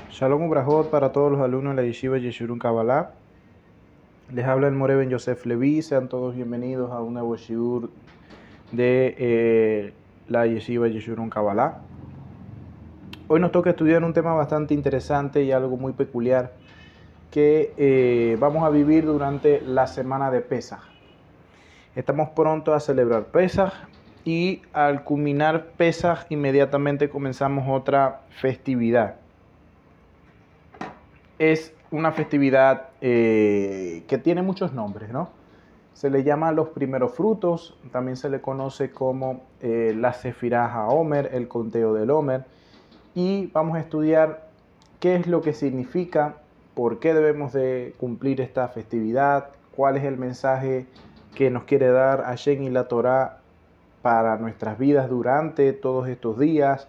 Shalom Ubrajot para todos los alumnos de la Yeshiva Yeshurun Kabbalah. Les habla el More Ben Yosef Levi. Sean todos bienvenidos a un nuevo shiur de la Yeshiva Yeshurun Kabbalah. Hoy nos toca estudiar un tema bastante interesante y algo muy peculiar que vamos a vivir durante la semana de Pesaj. Estamos pronto a celebrar Pesaj y al culminar Pesaj inmediatamente comenzamos otra festividad. Es una festividad que tiene muchos nombres, ¿no? Se le llama los primeros frutos, también se le conoce como la Sefirah HaOmer, el conteo del Omer, y vamos a estudiar qué es lo que significa, por qué debemos de cumplir esta festividad, cuál es el mensaje que nos quiere dar Hashem y la Torá para nuestras vidas durante todos estos días,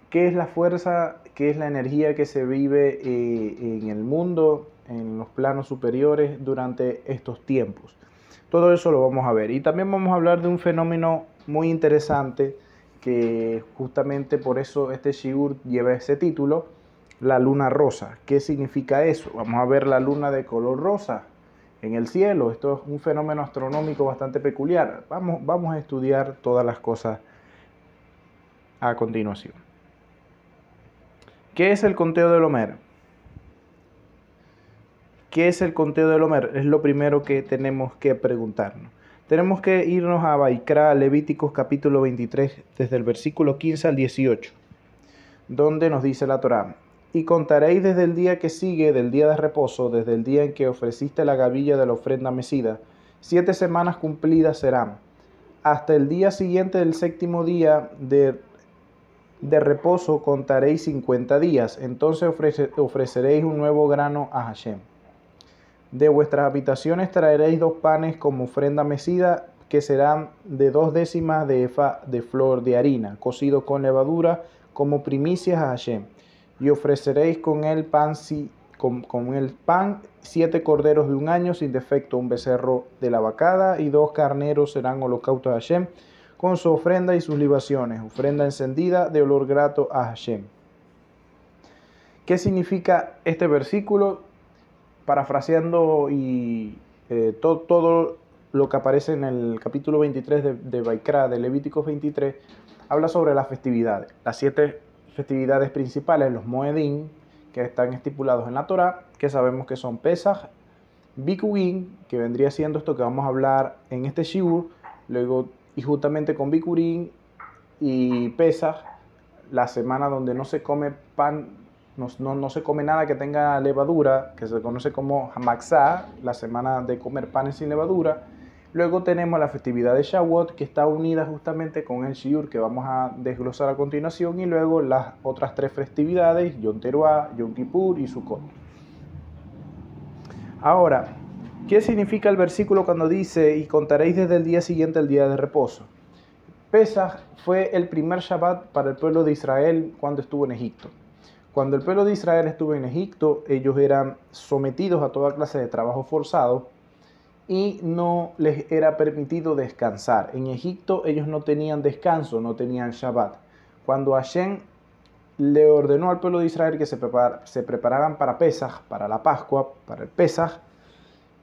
qué es la fuerza, qué es la energía que se vive en el mundo, en los planos superiores durante estos tiempos. Todo eso lo vamos a ver. Y también vamos a hablar de un fenómeno muy interesante que justamente por eso este shiur lleva ese título, la luna rosa. ¿Qué significa eso? Vamos a ver la luna de color rosa en el cielo. Esto es un fenómeno astronómico bastante peculiar. Vamos a estudiar todas las cosas a continuación. ¿Qué es el conteo del Omer? ¿Qué es el conteo del Omer? Es lo primero que tenemos que preguntarnos. Tenemos que irnos a Vaikra, Levíticos capítulo 23, desde el versículo 15 al 18, donde nos dice la Torá: y contaréis desde el día que sigue del día de reposo, desde el día en que ofreciste la gavilla de la ofrenda mecida, 7 semanas cumplidas serán, hasta el día siguiente del séptimo día de reposo contaréis 50 días, entonces ofreceréis un nuevo grano a Hashem. De vuestras habitaciones traeréis 2 panes como ofrenda mecida, que serán de 2 décimas de efa de flor de harina, cocido con levadura, como primicias a Hashem. Y ofreceréis con el pan 7 corderos de un año sin defecto, un becerro de la vacada, y 2 carneros serán holocaustos a Hashem, con su ofrenda y sus libaciones, ofrenda encendida de olor grato a Hashem. ¿Qué significa este versículo? Parafraseando todo lo que aparece en el capítulo 23 de Vaikra, de Levíticos 23, habla sobre las festividades, las 7 festividades principales, los Moedim, que están estipulados en la Torá, que sabemos que son Pesaj, Bikurim, que vendría siendo esto que vamos a hablar en este shiur, luego, y justamente con Bikurim y Pesaj, la semana donde no se come pan, no se come nada que tenga levadura, que se conoce como Hamaxá, la semana de comer panes sin levadura. Luego tenemos la festividad de Shavuot, que está unida justamente con el shiur que vamos a desglosar a continuación, y luego las otras 3 festividades, Yom Teruah, Yom Kippur y Sukkot. Ahora, ¿qué significa el versículo cuando dice, y contaréis desde el día siguiente al día de reposo? Pesaj fue el primer Shabbat para el pueblo de Israel cuando estuvo en Egipto. Cuando el pueblo de Israel estuvo en Egipto, ellos eran sometidos a toda clase de trabajo forzado y no les era permitido descansar. En Egipto ellos no tenían descanso, no tenían Shabbat. Cuando Hashem le ordenó al pueblo de Israel que se prepararan para Pesaj, para la Pascua, para el Pesaj,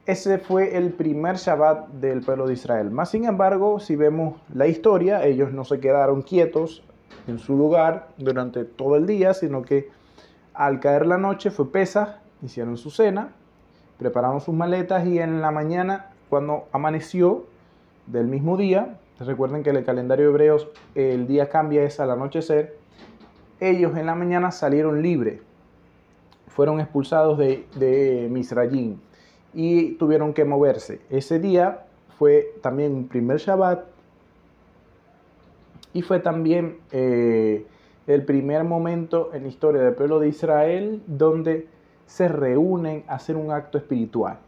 ese fue el primer Shabbat del pueblo de Israel. Más sin embargo, si vemos la historia, ellos no se quedaron quietos en su lugar durante todo el día, sino que al caer la noche fue Pesaj, hicieron su cena, prepararon sus maletas, y en la mañana, cuando amaneció del mismo día, recuerden que en el calendario de hebreos el día cambia, es al anochecer, ellos en la mañana salieron libres, fueron expulsados de Misrayim y tuvieron que moverse. Ese día fue también un primer Shabbat y fue también el primer momento en la historia del pueblo de Israel donde se reúnen a hacer un acto espiritual.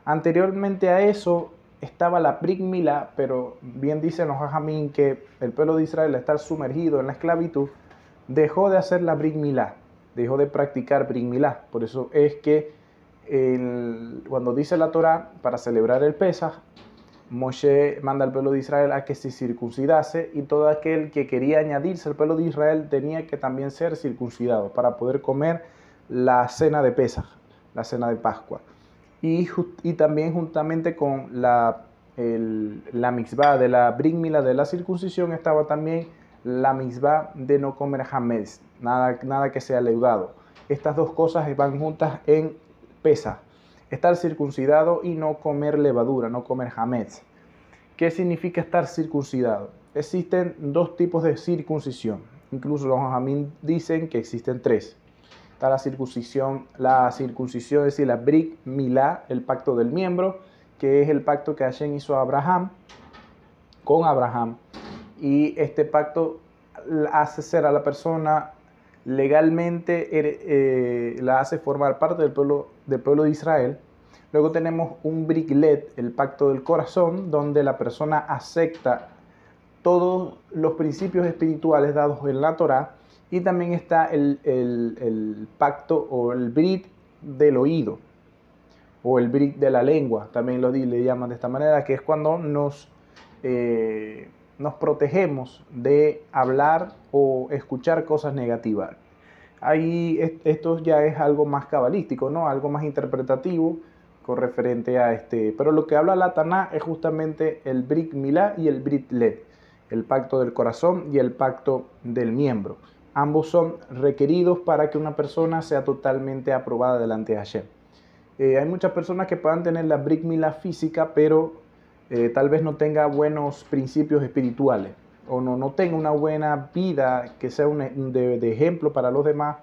Anteriormente a eso estaba la Brit Milá, pero bien dicen los Jajamín que el pueblo de Israel, al estar sumergido en la esclavitud, dejó de hacer la Brit Milá, dejó de practicar Brit Milá. Por eso es que cuando dice la Torá, para celebrar el Pesaj, Moshe manda al pueblo de Israel a que se circuncidase, y todo aquel que quería añadirse al pueblo de Israel tenía que también ser circuncidado para poder comer la cena de Pesaj, la cena de Pascua. Y también juntamente con la mitzvah de la Brit Milá, de la circuncisión, estaba también la mitzvah de no comer hametz, nada que sea leudado. Estas dos cosas van juntas en Pesaj: estar circuncidado y no comer levadura, no comer hametz. ¿Qué significa estar circuncidado? Existen dos tipos de circuncisión. Incluso los jajamim dicen que existen tres. Está la circuncisión, es decir, la Brit Milá, el pacto del miembro, que es el pacto que Hashem hizo con Abraham. Y este pacto hace ser a la persona legalmente, la hace formar parte del pueblo de Israel. Luego tenemos un Brit Milah, el pacto del corazón, donde la persona acepta todos los principios espirituales dados en la Torá. Y también está el pacto o el Brit del oído, o el Brit de la lengua, también le llaman de esta manera, que es cuando nos protegemos de hablar o escuchar cosas negativas. Ahí esto ya es algo más cabalístico, ¿no? Algo más interpretativo con referente a pero lo que habla la Taná es justamente el Brit Milá y el Brit Milah, el pacto del corazón y el pacto del miembro. Ambos son requeridos para que una persona sea totalmente aprobada delante de Hashem. Hay muchas personas que puedan tener la Brit Milá física, pero tal vez no tenga buenos principios espirituales, o no tenga una buena vida que sea de ejemplo para los demás,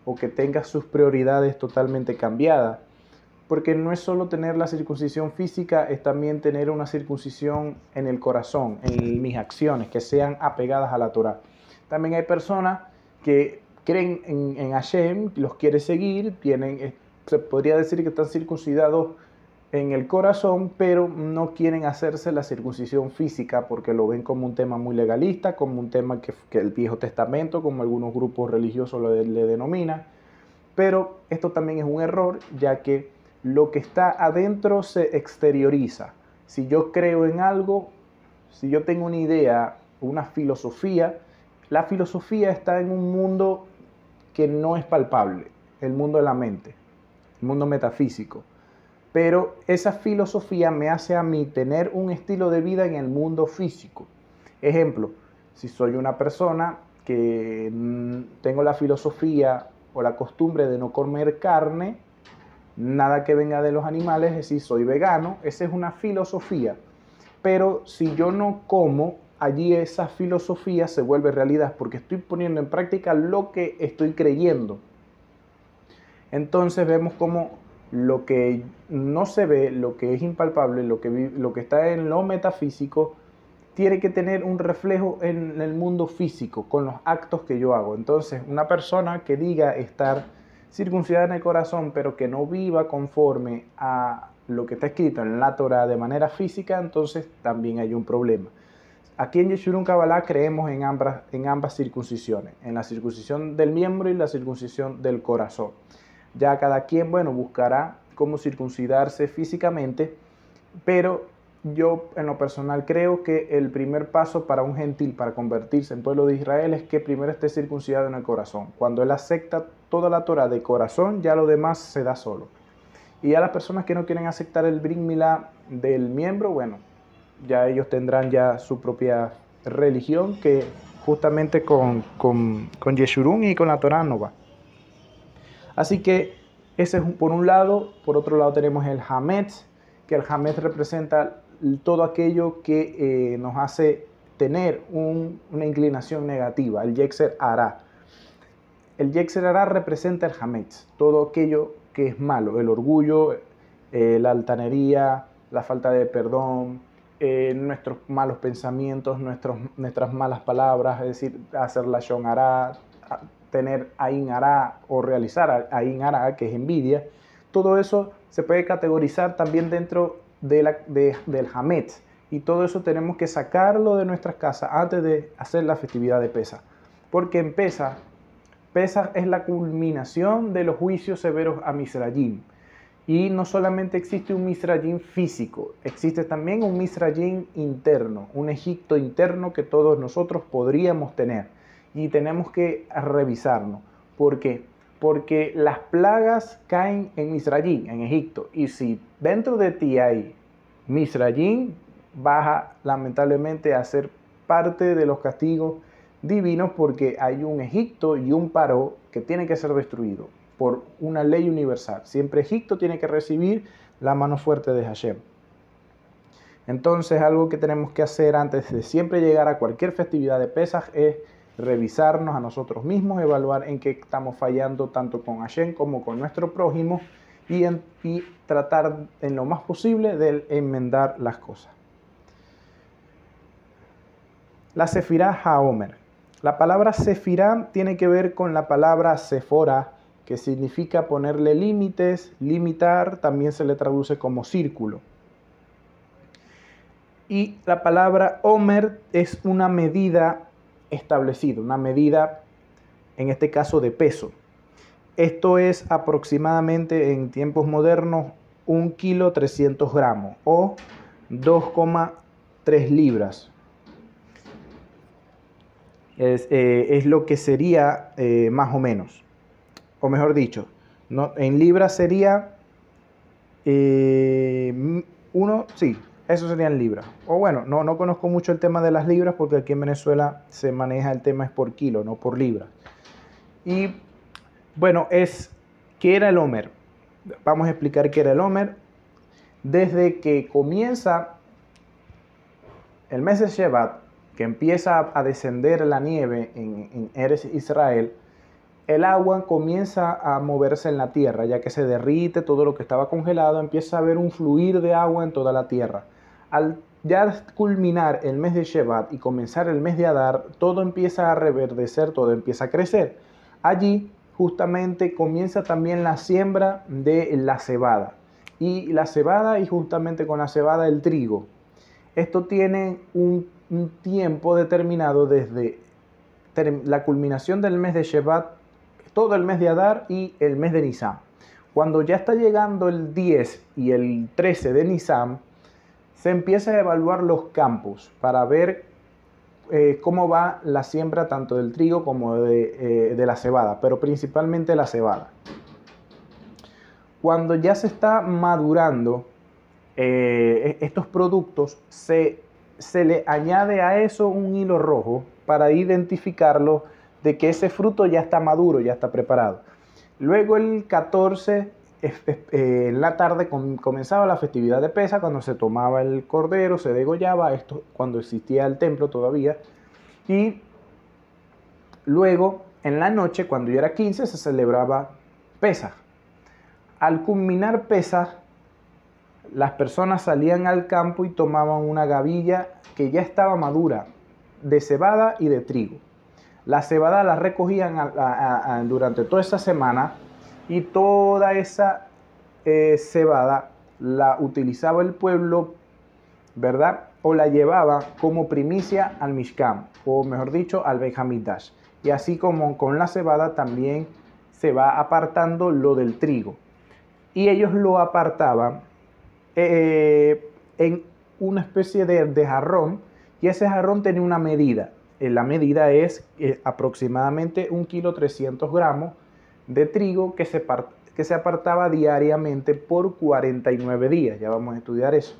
o que tenga sus prioridades totalmente cambiadas. Porque no es solo tener la circuncisión física, es también tener una circuncisión en el corazón, en mis acciones, que sean apegadas a la Torá. También hay personas que creen en Hashem, los quiere seguir, se podría decir que están circuncidados en el corazón, pero no quieren hacerse la circuncisión física porque lo ven como un tema muy legalista, como un tema que el Viejo Testamento, como algunos grupos religiosos le denominan. Pero esto también es un error, ya que lo que está adentro se exterioriza. Si yo creo en algo, si yo tengo una idea, una filosofía, la filosofía está en un mundo que no es palpable, el mundo de la mente, el mundo metafísico. Pero esa filosofía me hace a mí tener un estilo de vida en el mundo físico. Ejemplo, si soy una persona que tengo la filosofía o la costumbre de no comer carne, nada que venga de los animales, es decir, soy vegano, esa es una filosofía. Pero si yo no como, allí esa filosofía se vuelve realidad porque estoy poniendo en práctica lo que estoy creyendo. Entonces vemos como lo que no se ve, lo que es impalpable, lo que está en lo metafísico, tiene que tener un reflejo en el mundo físico, con los actos que yo hago. Entonces, una persona que diga estar circuncidada en el corazón, pero que no viva conforme a lo que está escrito en la Torá de manera física, entonces también hay un problema. Aquí en Yeshurun Kabbalah creemos en ambas circuncisiones, en la circuncisión del miembro y la circuncisión del corazón. Ya cada quien, buscará cómo circuncidarse físicamente, pero yo en lo personal creo que el primer paso para un gentil para convertirse en pueblo de Israel es que primero esté circuncidado en el corazón. Cuando él acepta toda la Torah de corazón, ya lo demás se da solo. Y a las personas que no quieren aceptar el Brit Milá del miembro, ya ellos tendrán ya su propia religión, que justamente con Yeshurun y con la Torah no va. Así que ese es por un lado. Por otro lado tenemos el hametz, que el hametz representa todo aquello que nos hace tener una inclinación negativa, el yetzer hará. El yetzer hará representa el hametz, todo aquello que es malo, el orgullo, la altanería, la falta de perdón, nuestros malos pensamientos, nuestras malas palabras, es decir, hacer la shon hará, tener ain hará o realizar ain hará, que es envidia. Todo eso se puede categorizar también dentro del hametz, y todo eso tenemos que sacarlo de nuestras casas antes de hacer la festividad de Pesaj, porque en Pesaj es la culminación de los juicios severos a Misrayim. Y no solamente existe un Misrayim físico, existe también un Misrayim interno, un Egipto interno que todos nosotros podríamos tener. Y tenemos que revisarnos. ¿Por qué? porque las plagas caen en Misrayim, en Egipto, y si dentro de ti hay Misrayim, vas lamentablemente a ser parte de los castigos divinos, porque hay un Egipto y un Paró que tiene que ser destruido por una ley universal. Siempre Egipto tiene que recibir la mano fuerte de Hashem. Entonces, algo que tenemos que hacer antes de siempre llegar a cualquier festividad de Pesaj es revisarnos a nosotros mismos, evaluar en qué estamos fallando tanto con Hashem como con nuestro prójimo y tratar en lo más posible de enmendar las cosas. La Sefirá HaOmer. La palabra Sefirá tiene que ver con la palabra Sephora, que significa ponerle límites, limitar, también se le traduce como círculo. Y la palabra Omer es una medida establecida, una medida, en este caso, de peso. Esto es aproximadamente en tiempos modernos 1 kilo 300 gramos o 2,3 libras. Es lo que sería más o menos. O mejor dicho, no, en libras sería eso sería en libras. O bueno, no conozco mucho el tema de las libras porque aquí en Venezuela se maneja el tema es por kilo, no por libra. Y bueno, ¿qué era el Omer? Vamos a explicar qué era el Omer. Desde que comienza el mes de Shevat, que empieza a descender la nieve en Eretz Israel, el agua comienza a moverse en la tierra, ya que se derrite todo lo que estaba congelado, empieza a haber un fluir de agua en toda la tierra. Al ya culminar el mes de Shevat y comenzar el mes de Adar, todo empieza a reverdecer, todo empieza a crecer. Allí justamente comienza también la siembra de la cebada. Y la cebada, y justamente con la cebada el trigo. Esto tiene un tiempo determinado desde la culminación del mes de Shevat, todo el mes de Adar y el mes de Nisan. Cuando ya está llegando el 10 y el 13 de Nisan, se empieza a evaluar los campos para ver cómo va la siembra tanto del trigo como de la cebada, pero principalmente la cebada. Cuando ya se está madurando estos productos, se le añade a eso un hilo rojo para identificarlo de que ese fruto ya está maduro, ya está preparado. Luego el 14, en la tarde, comenzaba la festividad de Pesaj, cuando se tomaba el cordero, se degollaba, esto cuando existía el templo todavía. Y luego, en la noche, cuando ya era 15, se celebraba Pesaj. Al culminar Pesaj, las personas salían al campo y tomaban una gavilla que ya estaba madura, de cebada y de trigo. La cebada la recogían durante toda esa semana y toda esa cebada la utilizaba el pueblo, ¿verdad? O la llevaba como primicia al Mishkan, o mejor dicho, al Beit Hamikdash. Y así como con la cebada también se va apartando lo del trigo. Y ellos lo apartaban en una especie de jarrón, y ese jarrón tenía una medida. La medida es aproximadamente 1 kilo 300 gramos de trigo que se apartaba diariamente por 49 días. Ya vamos a estudiar eso.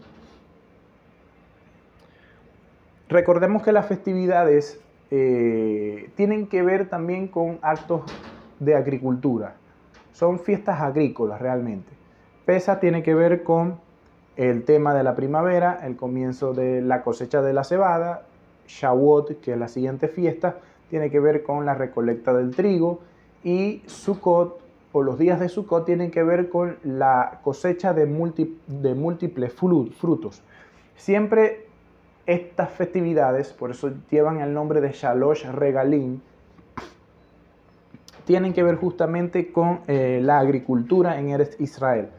Recordemos que las festividades tienen que ver también con actos de agricultura. Son fiestas agrícolas realmente. Pesaj tiene que ver con el tema de la primavera, el comienzo de la cosecha de la cebada. Shavuot, que es la siguiente fiesta, tiene que ver con la recolecta del trigo, y Sukkot, o los días de Sukkot, tienen que ver con la cosecha de múltiples frutos. Siempre estas festividades, por eso llevan el nombre de Shalosh Regalim, tienen que ver justamente con la agricultura en Eretz Israel.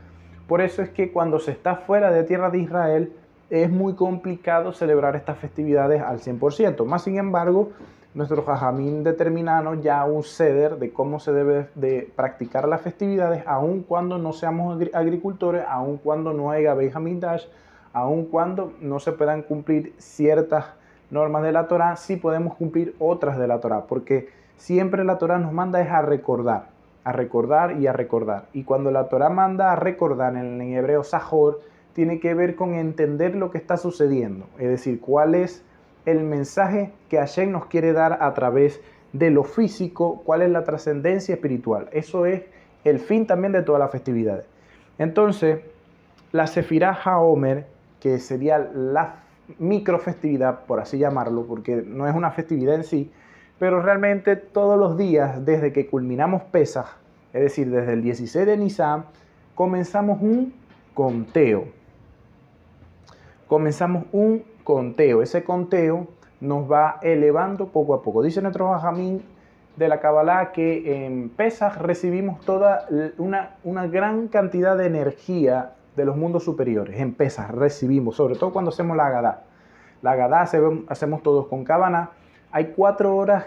Por eso es que cuando se está fuera de tierra de Israel, es muy complicado celebrar estas festividades al 100%. Más sin embargo, nuestros jajamín determinaron ya un ceder de cómo se debe de practicar las festividades, aun cuando no seamos agricultores, aun cuando no haya Beit Hamikdash, aun cuando no se puedan cumplir ciertas normas de la Torá, sí podemos cumplir otras de la Torá, porque siempre la Torá nos manda es a recordar. a recordar y a recordar. Y cuando la Torá manda a recordar en hebreo Zahor, tiene que ver con entender lo que está sucediendo, es decir, cuál es el mensaje que Hashem nos quiere dar a través de lo físico, cuál es la trascendencia espiritual. Eso es el fin también de todas las festividades. Entonces, la Sefirá HaOmer, que sería la microfestividad, por así llamarlo, porque no es una festividad en sí, pero realmente todos los días, desde que culminamos Pesaj, es decir, desde el 16 de Nisan, comenzamos un conteo. Ese conteo nos va elevando poco a poco. Dice nuestro Jajamín de la Kabbalah que en Pesaj recibimos toda una gran cantidad de energía de los mundos superiores. En Pesaj recibimos, sobre todo cuando hacemos la Agadá. La Agadá hacemos todos con Kavanah. Hay 4 horas,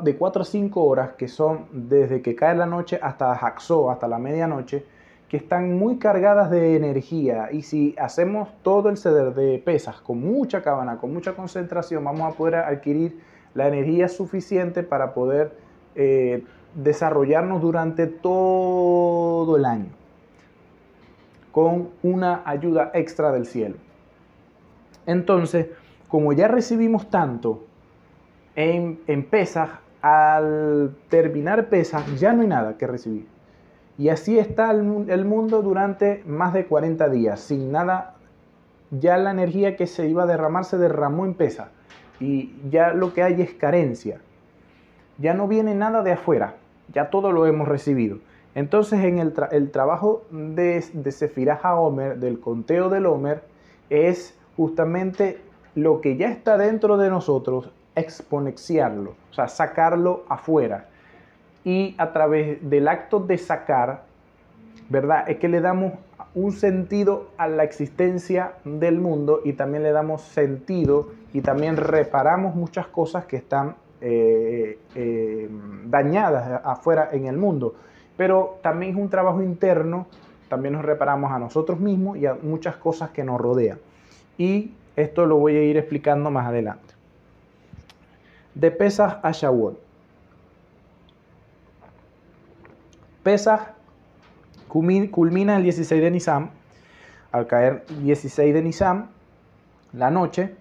de 4 a 5 horas, que son desde que cae la noche hasta Haxó, hasta la medianoche, que están muy cargadas de energía. Y si hacemos todo el Seder de Pesaj con mucha Kavanah, con mucha concentración, vamos a poder adquirir la energía suficiente para poder desarrollarnos durante todo el año, con una ayuda extra del cielo. Entonces, como ya recibimos tanto en Pesaj, al terminar Pesaj ya no hay nada que recibir. Y así está el mundo durante más de 40 días, sin nada. Ya la energía que se iba a derramar se derramó en Pesaj. Y ya lo que hay es carencia. Ya no viene nada de afuera, ya todo lo hemos recibido. Entonces en el trabajo de Sefirá HaOmer, del conteo del Omer, es justamente lo que ya está dentro de nosotros, exponenciarlo, o sea, sacarlo afuera. Y a través del acto de sacar, ¿verdad? Es que le damos un sentido a la existencia del mundo y también le damos sentido y también reparamos muchas cosas que están dañadas afuera en el mundo. Pero también es un trabajo interno, también nos reparamos a nosotros mismos y a muchas cosas que nos rodean. Y esto lo voy a ir explicando más adelante. De Pesaj a Shavuot. Pesaj culmina el 16 de Nisan. Al caer 16 de Nisan, la noche,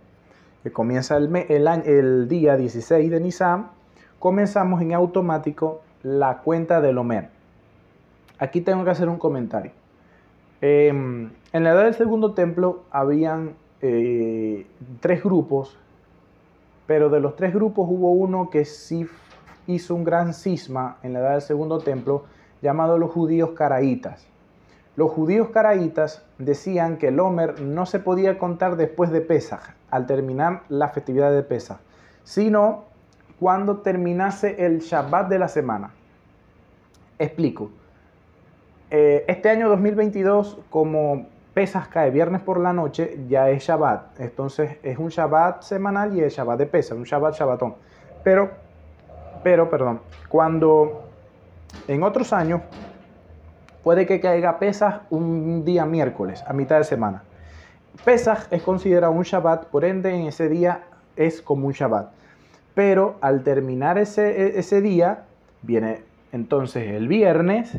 que comienza el día 16 de Nisan, comenzamos en automático la cuenta del Omer. Aquí tengo que hacer un comentario. En la edad del segundo templo habían 3 grupos, pero de los 3 grupos hubo uno que sí hizo un gran cisma en la edad del segundo templo, llamado los judíos caraítas. Los judíos caraítas decían que el Omer no se podía contar después de Pesaj, al terminar la festividad de Pesaj, sino cuando terminase el Shabbat de la semana. Explico. Este año 2022, como Pesaj cae viernes por la noche, ya es Shabbat. Entonces es un Shabbat semanal y el Shabbat de Pesaj, un Shabbat Shabbatón. Pero, perdón, cuando en otros años puede que caiga Pesaj un día miércoles, a mitad de semana. Pesaj es considerado un Shabbat, por ende en ese día es como un Shabbat. Pero al terminar ese día, viene entonces el viernes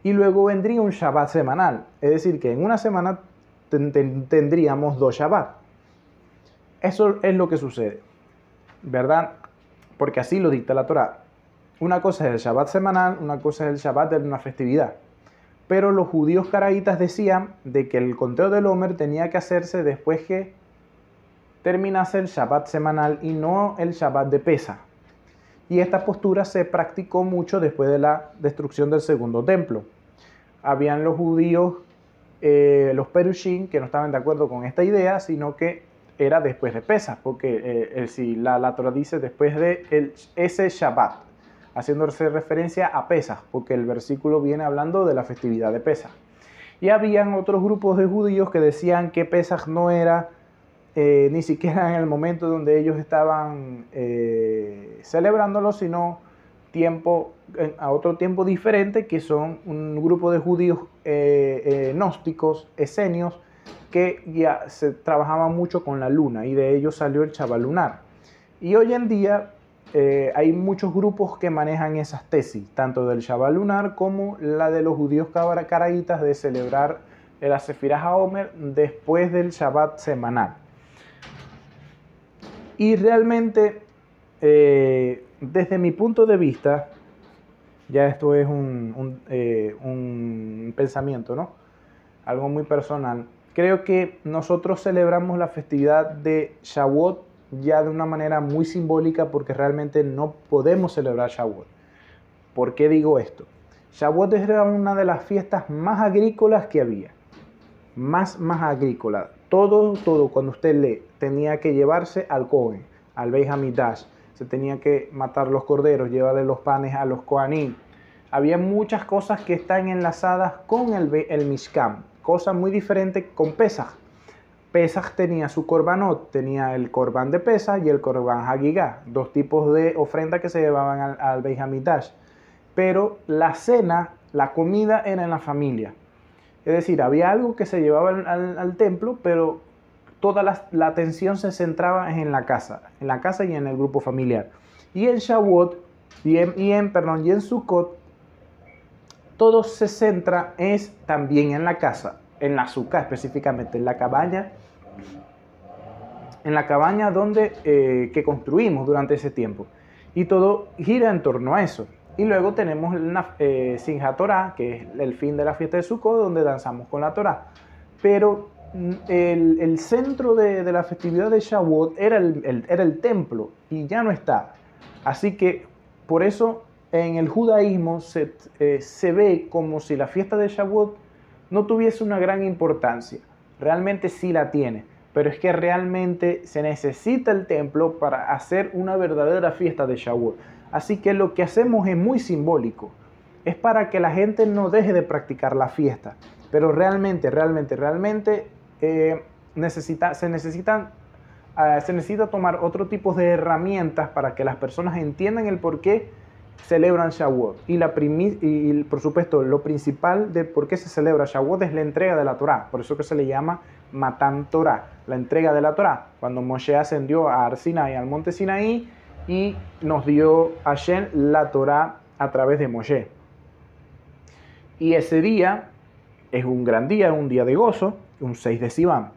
y luego vendría un Shabbat semanal. Es decir, que en una semana tendríamos 2 Shabbat. Eso es lo que sucede, ¿verdad? Porque así lo dicta la Torá. Una cosa es el Shabbat semanal, una cosa es el Shabbat de una festividad. Pero los judíos caraítas decían de que el conteo del Omer tenía que hacerse después que terminase el Shabbat semanal y no el Shabbat de Pesaj. Y esta postura se practicó mucho después de la destrucción del segundo templo. Habían los judíos, los Perushim, que no estaban de acuerdo con esta idea, sino que era después de Pesaj, porque si la Torá dice después de ese Shabbat, haciéndose referencia a Pesaj, porque el versículo viene hablando de la festividad de Pesaj. Y habían otros grupos de judíos que decían que Pesaj no era ni siquiera en el momento donde ellos estaban celebrándolo, sino a otro tiempo diferente, que son un grupo de judíos gnósticos, esenios, que ya se trabajaban mucho con la luna, y de ellos salió el Shabbat lunar. Y hoy en día hay muchos grupos que manejan esas tesis, tanto del Shabbat lunar como la de los judíos caraítas de celebrar la Sefirah HaOmer después del Shabbat semanal. Y realmente, desde mi punto de vista, ya esto es un pensamiento, ¿no? Algo muy personal. Creo que nosotros celebramos la festividad de Shavuot ya de una manera muy simbólica porque realmente no podemos celebrar Shavuot. ¿Por qué digo esto? Shavuot era una de las fiestas más agrícolas que había. Más agrícola. Todo cuando usted lee, tenía que llevarse al Cohen, al Beis Hamikdash. Se tenía que matar los corderos, llevarle los panes a los Kohanim. Había muchas cosas que están enlazadas con el Mishkan. Cosas muy diferentes con Pesach. Pesach tenía su korbanot, tenía el korban de Pesach y el korban Hagigah, dos tipos de ofrenda que se llevaban al Beis Hamikdash. Pero la cena, la comida era en la familia. Es decir, había algo que se llevaba al templo, pero toda la atención se centraba en la casa y en el grupo familiar. Y en Shavuot y en Sukkot, todo se centra también en la casa, en la sukkah específicamente, en la cabaña donde que construimos durante ese tiempo. Y todo gira en torno a eso. Y luego tenemos Simchat Torah, que es el fin de la fiesta de Sukkot, donde danzamos con la Torah. Pero el centro de la festividad de Shavuot era el templo y ya no está. Así que por eso en el judaísmo se ve como si la fiesta de Shavuot no tuviese una gran importancia. Realmente sí la tiene, pero es que realmente se necesita el templo para hacer una verdadera fiesta de Shavuot. Así que lo que hacemos es muy simbólico. Es para que la gente no deje de practicar la fiesta. Pero realmente se necesita tomar otro tipo de herramientas para que las personas entiendan el por qué celebran Shavuot. Y por supuesto, lo principal de por qué se celebra Shavuot es la entrega de la Torah. Por eso que se le llama Matan Torah, la entrega de la Torah. Cuando Moshe ascendió a Ar Sinai, al monte Sinaí, y nos dio Hashem la Torah a través de Moshe. Y ese día es un gran día, un día de gozo, un 6 de Sivan.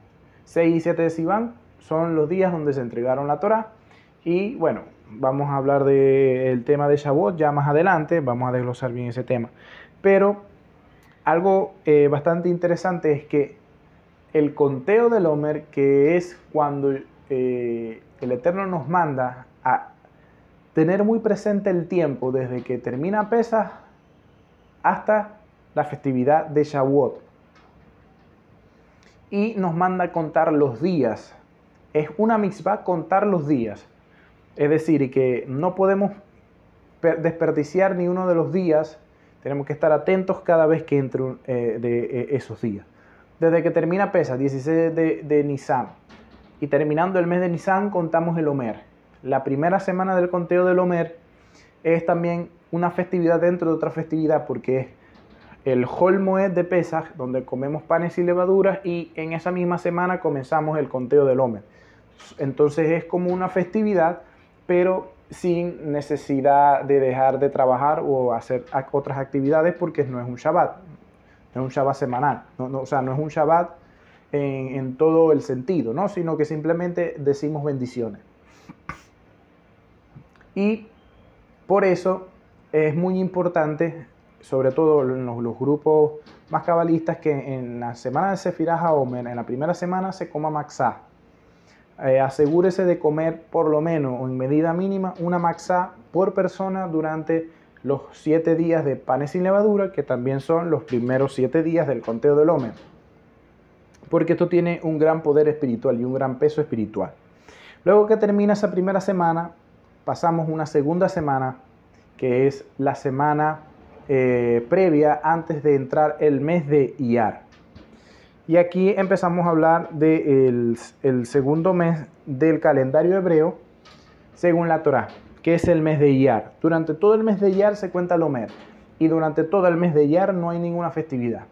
6 y 7 de Sivan son los días donde se entregaron la Torah. Y bueno, vamos a hablar del tema de Shavuot ya más adelante, vamos a desglosar bien ese tema. Pero algo bastante interesante es que el conteo del Omer, que es cuando el Eterno nos manda a tener muy presente el tiempo desde que termina Pesach hasta la festividad de Shavuot. Y nos manda a contar los días. Es una mitzvah contar los días. Es decir, que no podemos desperdiciar ni uno de los días. Tenemos que estar atentos cada vez que entre esos días. Desde que termina Pesach, 16 de Nisan, y terminando el mes de Nisan contamos el Omer. La primera semana del conteo del Omer es también una festividad dentro de otra festividad, porque es el Hol Moed de Pesach, donde comemos panes y levaduras, y en esa misma semana comenzamos el conteo del Omer. Entonces es como una festividad, pero sin necesidad de dejar de trabajar o hacer otras actividades, porque no es un Shabbat, no es un Shabbat semanal, o sea, no es un Shabbat en todo el sentido, ¿no? Sino que simplemente decimos bendiciones. Y por eso es muy importante, sobre todo en los grupos más cabalistas, que en la semana de Sefirah HaOmer, en la primera semana se coma matzá. Asegúrese de comer por lo menos o en medida mínima una matzá por persona durante los 7 días de panes sin levadura, que también son los primeros 7 días del conteo del Omer, porque esto tiene un gran poder espiritual y un gran peso espiritual. Luego que termina esa primera semana, pasamos una segunda semana, que es la semana previa antes de entrar el mes de Iyar. Y aquí empezamos a hablar del segundo mes del calendario hebreo según la Torá, que es el mes de Iyar. Durante todo el mes de Iyar se cuenta el Omer, y durante todo el mes de Iyar no hay ninguna festividad.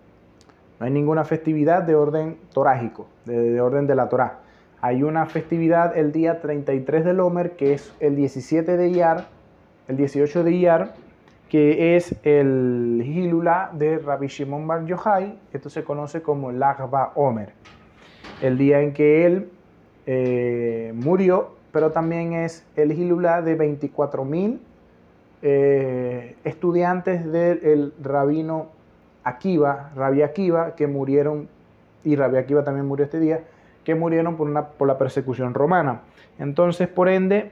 No hay ninguna festividad de orden torágico, de orden de la Torá. Hay una festividad el día 33 del Omer, que es el 17 de Iyar, el 18 de Iyar, que es el Hilulá de Rabbi Shimon Bar Yochai. Esto se conoce como Lag BaOmer, el día en que él murió, pero también es el Hilulá de 24.000 estudiantes del rabino Rabbi Akiva, que murieron, y Rabbi Akiva también murió este día, que murieron por la persecución romana. Entonces, por ende,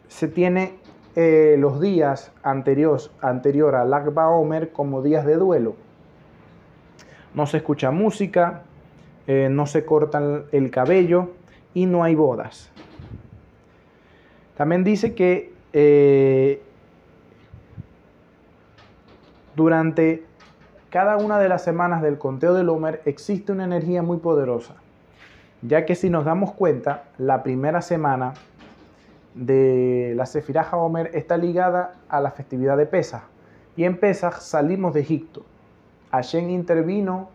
se tiene los días anterior a Lag BaOmer como días de duelo. No se escucha música, no se corta el cabello y no hay bodas. También dice que durante cada una de las semanas del conteo del Omer existe una energía muy poderosa, ya que si nos damos cuenta, la primera semana de la Sefirá HaOmer está ligada a la festividad de Pesaj, y en Pesaj salimos de Egipto. Hashem intervino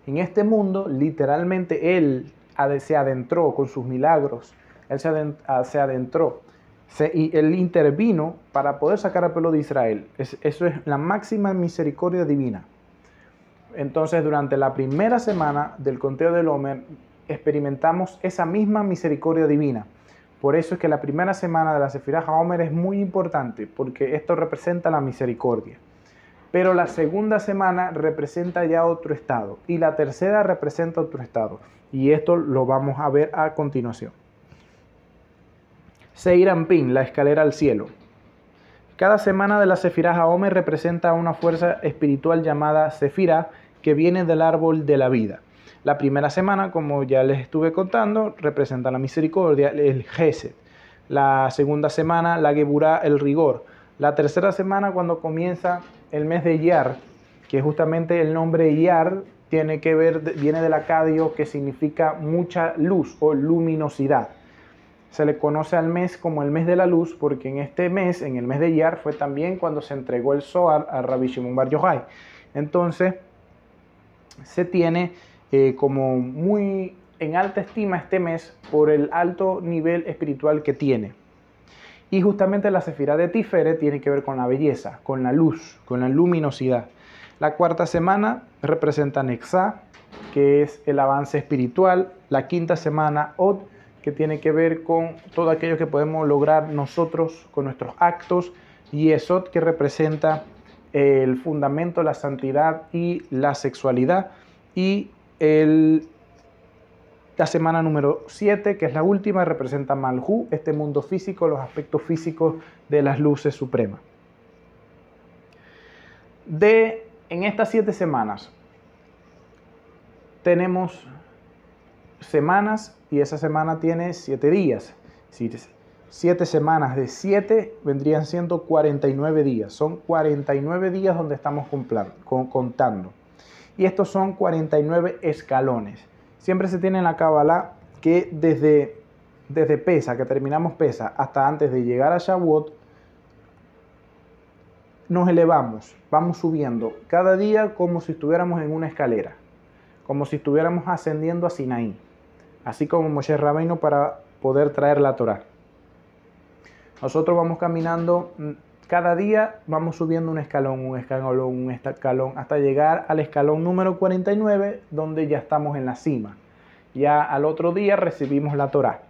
en este mundo, literalmente Él se adentró con sus milagros, Él se adentró, y Él intervino para poder sacar al pueblo de Israel. Eso es la máxima misericordia divina. Entonces, durante la primera semana del conteo del Omer, experimentamos esa misma misericordia divina. Por eso es que la primera semana de la Sefirá HaOmer es muy importante, porque esto representa la misericordia. Pero la segunda semana representa ya otro estado, y la tercera representa otro estado. Y esto lo vamos a ver a continuación. Seir Anpin, la escalera al cielo. Cada semana de la Sefirá HaOmer representa una fuerza espiritual llamada Sefirá, que viene del árbol de la vida. La primera semana, como ya les estuve contando, representa la misericordia, el Gesed. La segunda semana, la Geburá, el rigor. La tercera semana, cuando comienza el mes de Iyar, que justamente el nombre Iyar viene del acadio, que significa mucha luz o luminosidad. Se le conoce al mes como el mes de la luz, porque en este mes, en el mes de Iyar, fue también cuando se entregó el Zohar a Rabbi Shimon Bar Yochai. Entonces, se tiene como muy en alta estima este mes por el alto nivel espiritual que tiene. Y justamente la Sefirá de Tiferet tiene que ver con la belleza, con la luz, con la luminosidad. La cuarta semana representa Nexá, que es el avance espiritual. La quinta semana, Od, que tiene que ver con todo aquello que podemos lograr nosotros con nuestros actos. Y Esod, que representa el fundamento, la santidad y la sexualidad. Y la semana número 7, que es la última, representa Malhú, este mundo físico, los aspectos físicos de las luces supremas. En estas 7 semanas tenemos semanas, y esa semana tiene 7 días. 7 semanas de 7 vendrían siendo 49 días. Son 49 días donde estamos contando. Y estos son 49 escalones. Siempre se tiene en la Kabbalah que desde Pesaj, que terminamos Pesaj, hasta antes de llegar a Shavuot, nos elevamos, vamos subiendo cada día como si estuviéramos en una escalera, como si estuviéramos ascendiendo a Sinaí, así como Moshe Rabbeinu para poder traer la Torá. Nosotros vamos caminando, cada día vamos subiendo un escalón, hasta llegar al escalón número 49, donde ya estamos en la cima. Ya al otro día recibimos la Torá.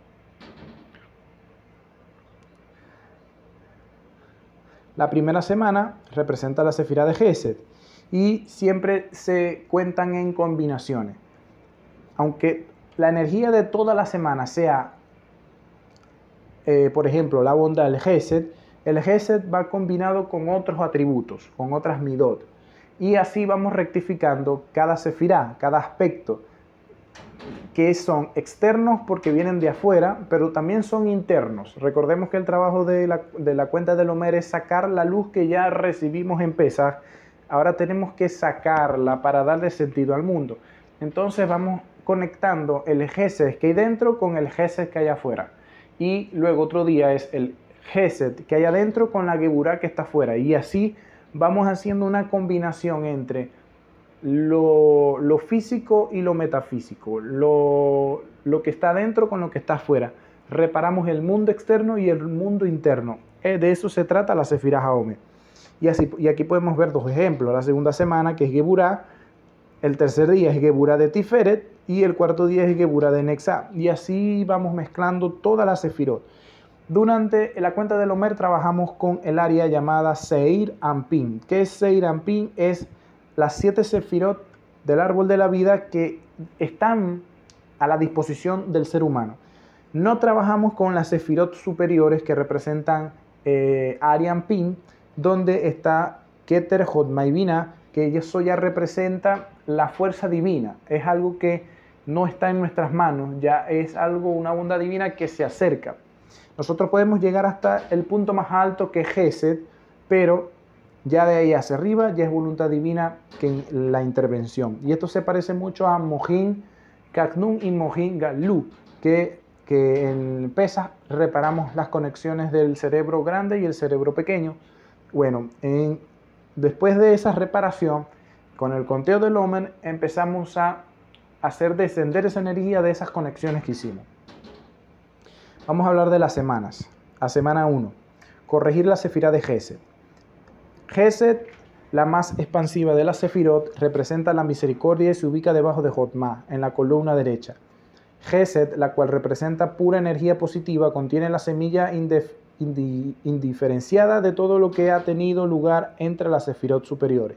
La primera semana representa la Sefirá de Gesed y siempre se cuentan en combinaciones. Aunque la energía de toda la semana sea, por ejemplo, la bondad, el Gesed va combinado con otros atributos, con otras midot. Y así vamos rectificando cada Sefirá, cada aspecto, que son externos porque vienen de afuera, pero también son internos. Recordemos que el trabajo de la cuenta del Omer es sacar la luz que ya recibimos en Pesaj. Ahora tenemos que sacarla para darle sentido al mundo. Entonces vamos conectando el Gesed que hay dentro con el Gesed que hay afuera. Y luego otro día es el Gesed que hay adentro con la Geburá que está afuera. Y así vamos haciendo una combinación entre lo físico y lo metafísico, lo que está dentro con lo que está afuera. Reparamos el mundo externo y el mundo interno. De eso se trata la Sefirá Haomer. Y aquí podemos ver dos ejemplos. La segunda semana, que es Geburá, el tercer día es Geburá de Tiferet y el cuarto día es Geburá de Nexá. Y así vamos mezclando todas las Sefirot. Durante la cuenta del Omer trabajamos con el área llamada Seir Anpin. ¿Qué es Seir Anpin? Es las 7 Sefirot del árbol de la vida que están a la disposición del ser humano. No trabajamos con las Sefirot superiores que representan área Anpin, donde está Keter Hotmai Binah, que eso ya representa la fuerza divina. Es algo que no está en nuestras manos, ya es algo, una bondad divina que se acerca. Nosotros podemos llegar hasta el punto más alto que es Gesed, pero ya de ahí hacia arriba ya es voluntad divina que la intervención. Y esto se parece mucho a Mohin Kaknun y Mohin Galu, que en Pesaj reparamos las conexiones del cerebro grande y el cerebro pequeño. Bueno, después de esa reparación, con el conteo del Omer, empezamos a hacer descender esa energía de esas conexiones que hicimos. Vamos a hablar de las semanas. A semana 1, corregir la Sefirá de Gesed. Gesed, la más expansiva de las Sefirot, representa la misericordia y se ubica debajo de Jotmah, en la columna derecha. Gesed, la cual representa pura energía positiva, contiene la semilla indiferenciada de todo lo que ha tenido lugar entre las Sefirot superiores.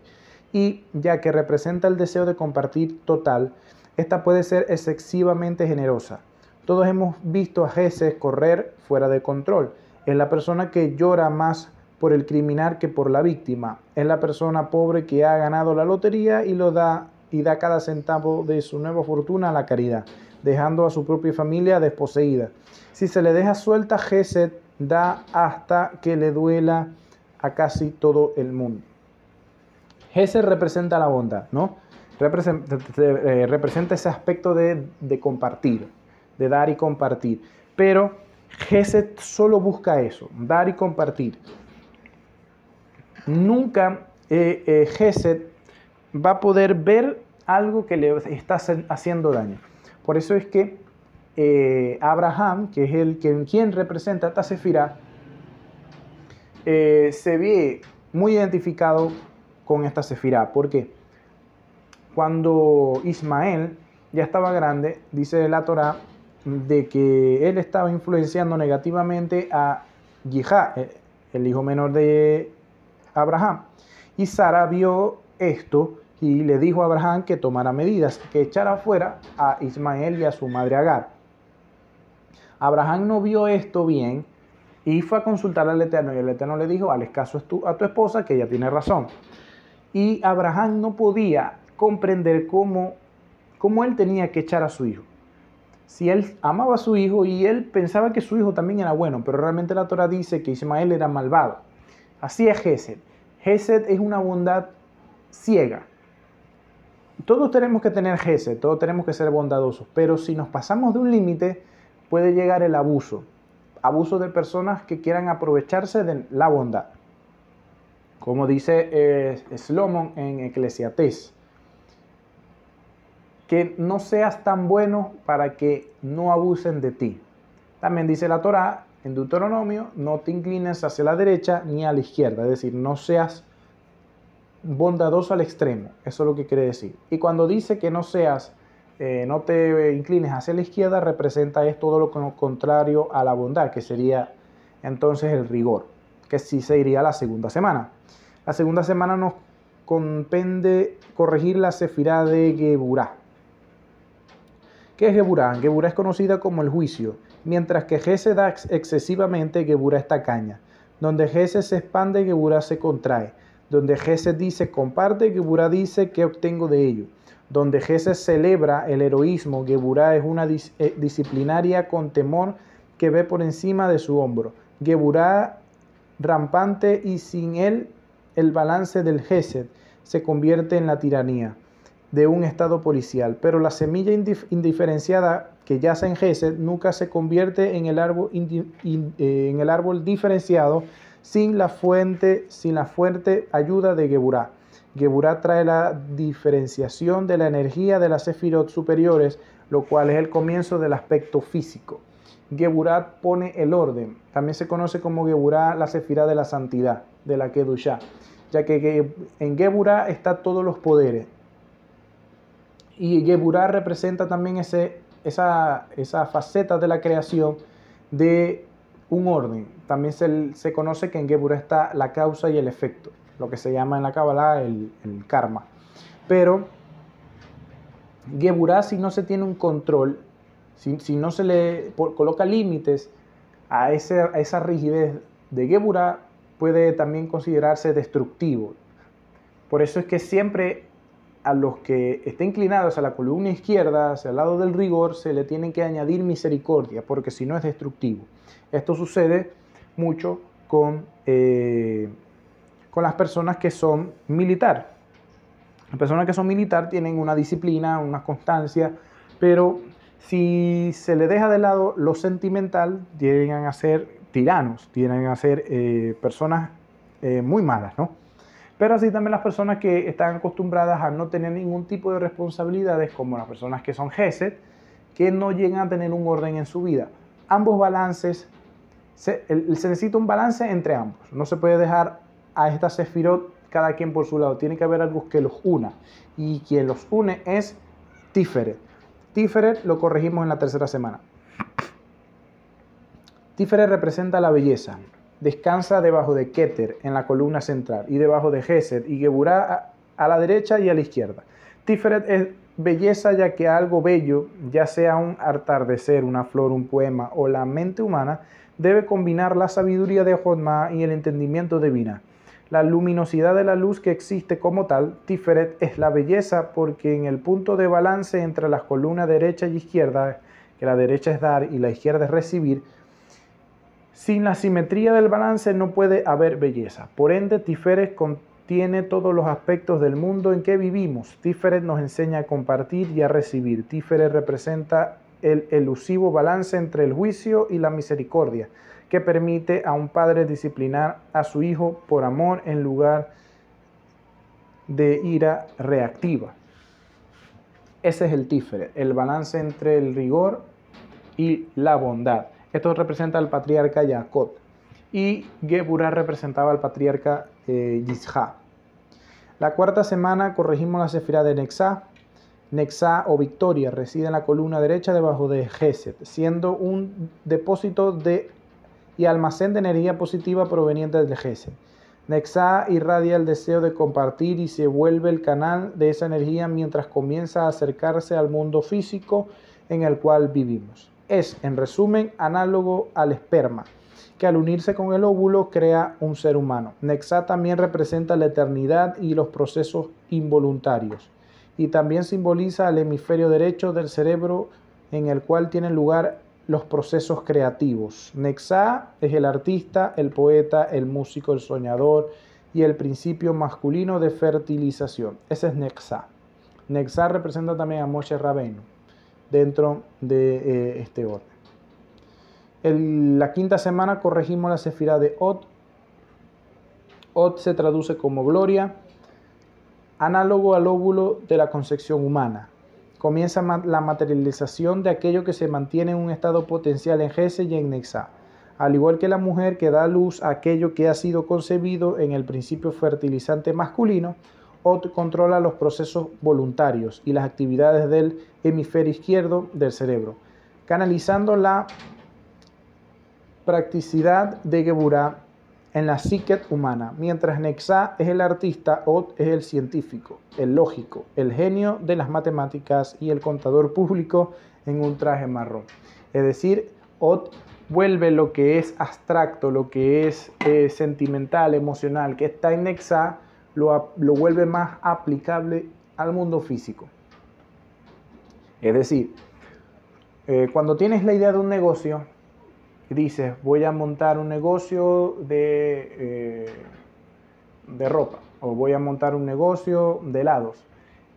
Y ya que representa el deseo de compartir total, esta puede ser excesivamente generosa. Todos hemos visto a Gesed correr fuera de control. Es la persona que llora más por el criminal que por la víctima. Es la persona pobre que ha ganado la lotería y da cada centavo de su nueva fortuna a la caridad, dejando a su propia familia desposeída. Si se le deja suelta, Gesed da hasta que le duela a casi todo el mundo. Gesed representa la bondad, ¿no? Representa ese aspecto de compartir, de dar y compartir. Pero Gesed solo busca eso, dar y compartir. Nunca Gesed va a poder ver algo que le está haciendo daño. Por eso es que Abraham, que es quien representa esta Sefirá, se ve muy identificado con esta Sefirá. ¿Por qué? Cuando Ismael ya estaba grande, dice la Torá, de que él estaba influenciando negativamente a Yihá, el hijo menor de Abraham. Y Sara vio esto y le dijo a Abraham que tomara medidas, que echara fuera a Ismael y a su madre Agar. Abraham no vio esto bien y fue a consultar al Eterno, y el Eterno le dijo: hazle caso a tu esposa, que ella tiene razón. Y Abraham no podía comprender cómo él tenía que echar a su hijo. Si él amaba a su hijo y él pensaba que su hijo también era bueno, pero realmente la Torá dice que Ismael era malvado. Así es Gesed. Gesed es una bondad ciega. Todos tenemos que tener Gesed, todos tenemos que ser bondadosos, pero si nos pasamos de un límite, puede llegar el abuso. Abuso de personas que quieran aprovecharse de la bondad. Como dice Shlomo en Eclesiastés, que no seas tan bueno para que no abusen de ti. También dice la Torá en Deuteronomio: no te inclines hacia la derecha ni a la izquierda, es decir, no seas bondadoso al extremo, eso es lo que quiere decir. Y cuando dice que no te inclines hacia la izquierda, representa es todo lo contrario a la bondad, que sería entonces el rigor, que sí se iría a la segunda semana. La segunda semana nos compende corregir la Sefirá de Geburá. ¿Qué es Geburá? Geburá es conocida como el juicio, mientras que Gesed da excesivamente, Geburá es tacaña. Donde Gesed se expande, Geburá se contrae. Donde Gesed dice comparte, Geburá dice qué obtengo de ello. Donde Gesed celebra el heroísmo, Geburá es una disciplinaria con temor que ve por encima de su hombro. Geburá rampante, y sin él el balance del Gesed se convierte en la tiranía de un estado policial. Pero la semilla indiferenciada que yace en Gesed nunca se convierte en el árbol diferenciado sin la fuerte ayuda de Geburá. Geburah trae la diferenciación de la energía de las sefirot superiores, lo cual es el comienzo del aspecto físico. Geburah pone el orden. También se conoce como Geburah la sefirá de la santidad, de la Kedushá, ya que en Geburah está todos los poderes. Y Geburah representa también esa faceta de la creación de un orden. También se conoce que en Geburah está la causa y el efecto, lo que se llama en la Kabbalah el karma. Pero Geburah, si no se tiene un control, si no se le coloca límites a esa rigidez de Geburah, puede también considerarse destructivo. Por eso es que siempre a los que estén inclinados a la columna izquierda, hacia el lado del rigor, se le tienen que añadir misericordia, porque si no es destructivo. Esto sucede mucho con las personas que son militar. Las personas que son militar tienen una disciplina, una constancia, pero si se le deja de lado lo sentimental, llegan a ser tiranos, llegan a ser personas muy malas, ¿no? Pero así también las personas que están acostumbradas a no tener ningún tipo de responsabilidades, como las personas que son Gesed, que no llegan a tener un orden en su vida. Ambos balances, se necesita un balance entre ambos. No se puede dejar a estas sefirot cada quien por su lado. Tiene que haber algo que los una. Y quien los une es Tiferet. Tiferet lo corregimos en la tercera semana. Tiferet representa la belleza. Descansa debajo de Keter en la columna central y debajo de Gesed y Geburah a la derecha y a la izquierda. Tiferet es belleza, ya que algo bello, ya sea un atardecer, una flor, un poema o la mente humana, debe combinar la sabiduría de Jodma y el entendimiento de Binah. La luminosidad de la luz que existe como tal, Tiferet, es la belleza, porque en el punto de balance entre las columnas derecha y izquierda, que la derecha es dar y la izquierda es recibir, sin la simetría del balance no puede haber belleza. Por ende, Tiferet contiene todos los aspectos del mundo en que vivimos. Tiferet nos enseña a compartir y a recibir. Tiferet representa el elusivo balance entre el juicio y la misericordia, que permite a un padre disciplinar a su hijo por amor en lugar de ira reactiva. Ese es el Tiferet, el balance entre el rigor y la bondad. Esto representa al patriarca Jacob y Geburah representaba al patriarca Yishá. La cuarta semana corregimos la sefirá de Nexá. Nexá o victoria reside en la columna derecha debajo de Gesed, siendo un depósito y almacén de energía positiva proveniente del Gesed. Nexá irradia el deseo de compartir y se vuelve el canal de esa energía mientras comienza a acercarse al mundo físico en el cual vivimos. Es, en resumen, análogo al esperma, que al unirse con el óvulo crea un ser humano. Nexá también representa la eternidad y los procesos involuntarios, y también simboliza el hemisferio derecho del cerebro en el cual tienen lugar los procesos creativos. Nexá es el artista, el poeta, el músico, el soñador y el principio masculino de fertilización. Ese es Nexá. Nexá representa también a Moshe Rabbeinu dentro de este orden. La quinta semana corregimos la sefirá de Od. Od se traduce como gloria, análogo al óvulo de la concepción humana. Comienza la materialización de aquello que se mantiene en un estado potencial en Gesed y en Nexá. Al igual que la mujer que da luz a aquello que ha sido concebido en el principio fertilizante masculino, Od controla los procesos voluntarios y las actividades del hemisferio izquierdo del cerebro, canalizando la practicidad de Geburah en la psique humana. Mientras Nexá es el artista, Od es el científico, el lógico, el genio de las matemáticas y el contador público en un traje marrón. Es decir, Od vuelve lo que es abstracto, lo que es sentimental, emocional, que está en Nexá, lo vuelve más aplicable al mundo físico. Es decir, cuando tienes la idea de un negocio, dices, voy a montar un negocio de ropa, o voy a montar un negocio de helados.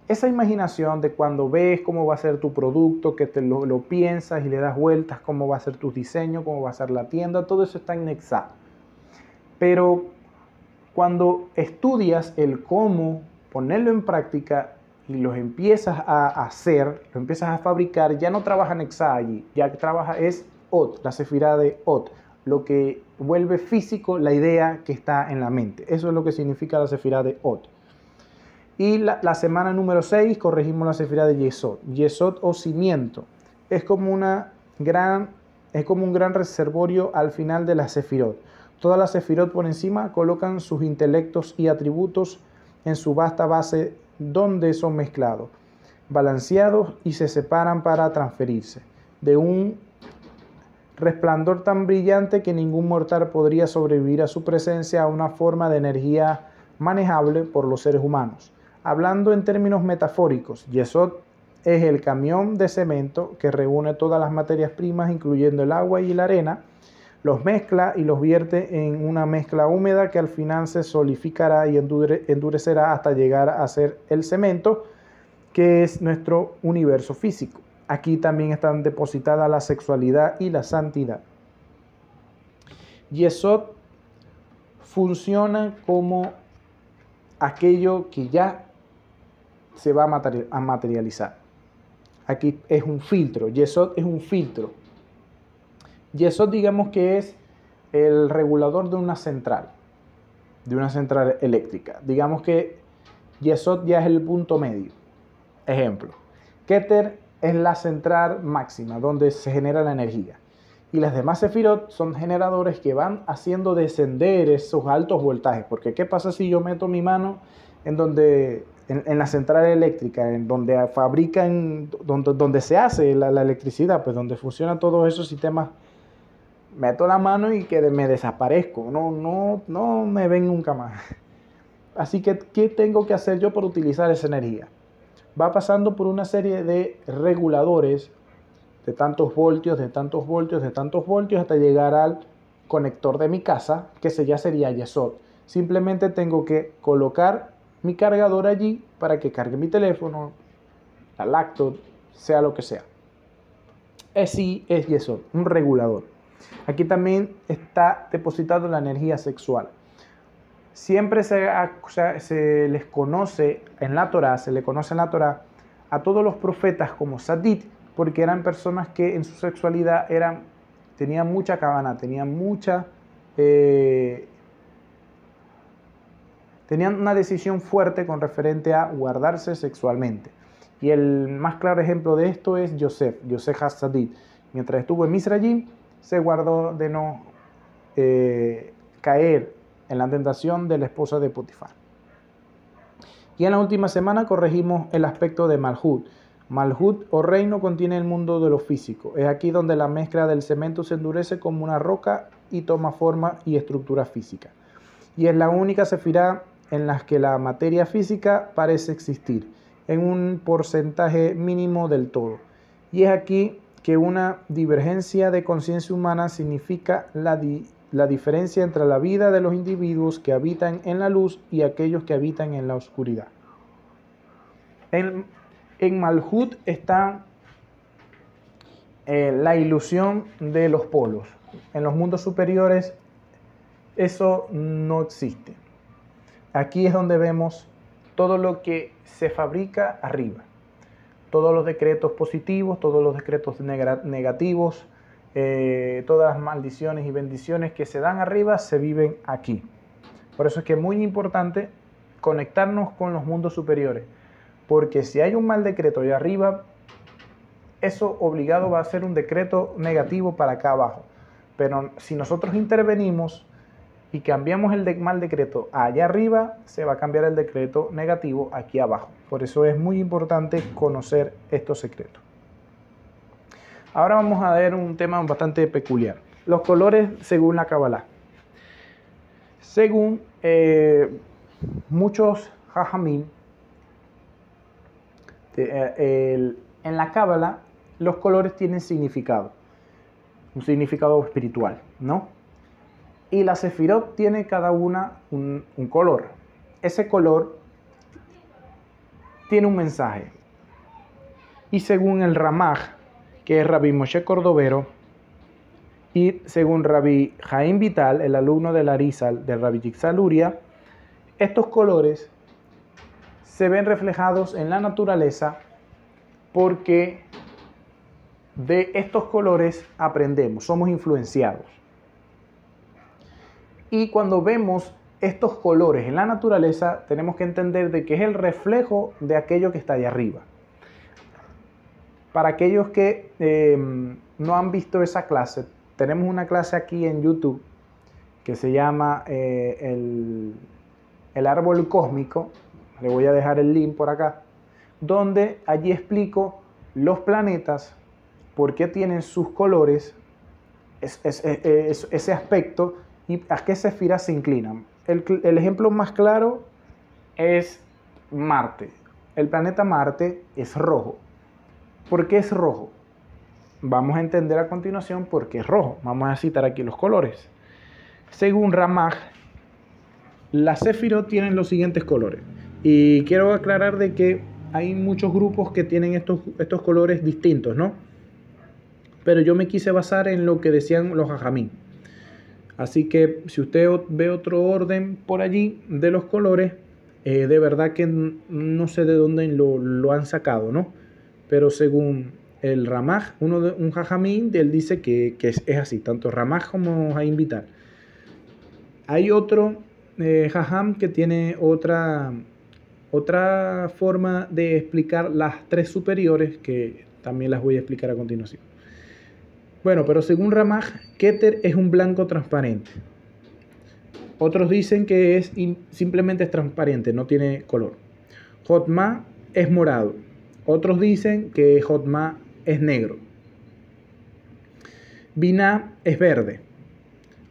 Esa imaginación de cuando ves cómo va a ser tu producto, que lo piensas y le das vueltas, cómo va a ser tu diseño, cómo va a ser la tienda, todo eso está en Nexá. Pero cuando estudias el cómo ponerlo en práctica y los empiezas a hacer, lo empiezas a fabricar, ya no trabaja Nexá allí, ya trabaja es Ot, la sefirá de Ot, lo que vuelve físico la idea que está en la mente. Eso es lo que significa la sefirá de Ot. Y la semana número 6 corregimos la sefirá de Yesod. Yesod o cimiento. Es como un gran reservorio al final de la sefirot. Todas las sefirot por encima colocan sus intelectos y atributos en su vasta base donde son mezclados, balanceados y se separan para transferirse. De un resplandor tan brillante que ningún mortal podría sobrevivir a su presencia, a una forma de energía manejable por los seres humanos. Hablando en términos metafóricos, Yesod es el camión de cemento que reúne todas las materias primas, incluyendo el agua y la arena, los mezcla y los vierte en una mezcla húmeda que al final se solidificará y endurecerá hasta llegar a ser el cemento, que es nuestro universo físico. Aquí también están depositadas la sexualidad y la santidad. Yesod funciona como aquello que ya se va a materializar. Aquí es un filtro. Yesod es un filtro. Yesod, digamos que es el regulador de una central eléctrica. Digamos que Yesod ya es el punto medio. Ejemplo, Keter es la central máxima donde se genera la energía. Y las demás sefirot son generadores que van haciendo descender esos altos voltajes. Porque ¿qué pasa si yo meto mi mano en la central eléctrica, en donde fabrican, donde se hace la electricidad, pues donde funcionan todos esos sistemas? Meto la mano y que me desaparezco, no me ven nunca más. Así que, ¿qué tengo que hacer yo para utilizar esa energía? Va pasando por una serie de reguladores de tantos voltios, hasta llegar al conector de mi casa, que ya sería Yesod. Simplemente tengo que colocar mi cargador allí para que cargue mi teléfono, la laptop, sea lo que sea. Así es Yesod, un regulador. Aquí también está depositado la energía sexual. Siempre se les conoce en la Torá, a todos los profetas como Sadit, porque eran personas que en su sexualidad tenían mucha cabana, tenían una decisión fuerte con referente a guardarse sexualmente. Y el más claro ejemplo de esto es Yosef HaSadit. Mientras estuvo en Misrayim, se guardó de no caer en la tentación de la esposa de Potifar. Y en la última semana corregimos el aspecto de Malhut. Malhut o reino contiene el mundo de lo físico. Es aquí donde la mezcla del cemento se endurece como una roca y toma forma y estructura física. Y es la única sefirá en la que la materia física parece existir, en un porcentaje mínimo del todo. Y es aquí que una divergencia de conciencia humana significa la diferencia entre la vida de los individuos que habitan en la luz y aquellos que habitan en la oscuridad. En Malhut está la ilusión de los polos. En los mundos superiores eso no existe. Aquí es donde vemos todo lo que se fabrica arriba. Todos los decretos positivos, todos los decretos negativos, todas las maldiciones y bendiciones que se dan arriba se viven aquí. Por eso es que es muy importante conectarnos con los mundos superiores, porque si hay un mal decreto allá arriba, eso obligado va a ser un decreto negativo para acá abajo. Pero si nosotros intervenimos y cambiamos el mal decreto allá arriba, se va a cambiar el decreto negativo aquí abajo. Por eso es muy importante conocer estos secretos. Ahora vamos a ver un tema bastante peculiar. Los colores según la Kabbalah. Según muchos Jajamim, en la Kabbalah los colores tienen significado. Un significado espiritual, ¿no? Y la Sefirot tiene cada una un color. Ese color tiene un mensaje. Y según el Ramaj, que es Rabbi Moshe Cordovero, y según Rabbi Jaim Vital, el alumno del Arizal, de Rabbi Yitzhak Luria, estos colores se ven reflejados en la naturaleza porque de estos colores aprendemos, somos influenciados. Y cuando vemos estos colores en la naturaleza, tenemos que entender de que es el reflejo de aquello que está allá arriba. Para aquellos que no han visto esa clase, tenemos una clase aquí en YouTube que se llama el árbol cósmico. Le voy a dejar el link por acá, donde allí explico los planetas, por qué tienen sus colores, ese aspecto y a qué esferas se inclinan. El ejemplo más claro es Marte. El planeta Marte es rojo. ¿Por qué es rojo? Vamos a entender a continuación por qué es rojo. Vamos a citar aquí los colores. Según Ramaj, las Sefirot tienen los siguientes colores. Y quiero aclarar de que hay muchos grupos que tienen estos colores distintos, ¿no? Pero yo me quise basar en lo que decían los Jajamín. Así que si usted ve otro orden por allí de los colores, de verdad que no sé de dónde lo han sacado, ¿no? Pero según el Ramaj, un Jajamín, él dice que es así, tanto Ramaj como Haim Vital. Hay otro Jajam que tiene otra forma de explicar las tres superiores, que también las voy a explicar a continuación. Bueno, pero según Ramaj, Keter es un blanco transparente. Otros dicen que simplemente es transparente, no tiene color. Jotma es morado. Otros dicen que Jotma es negro. Binah es verde.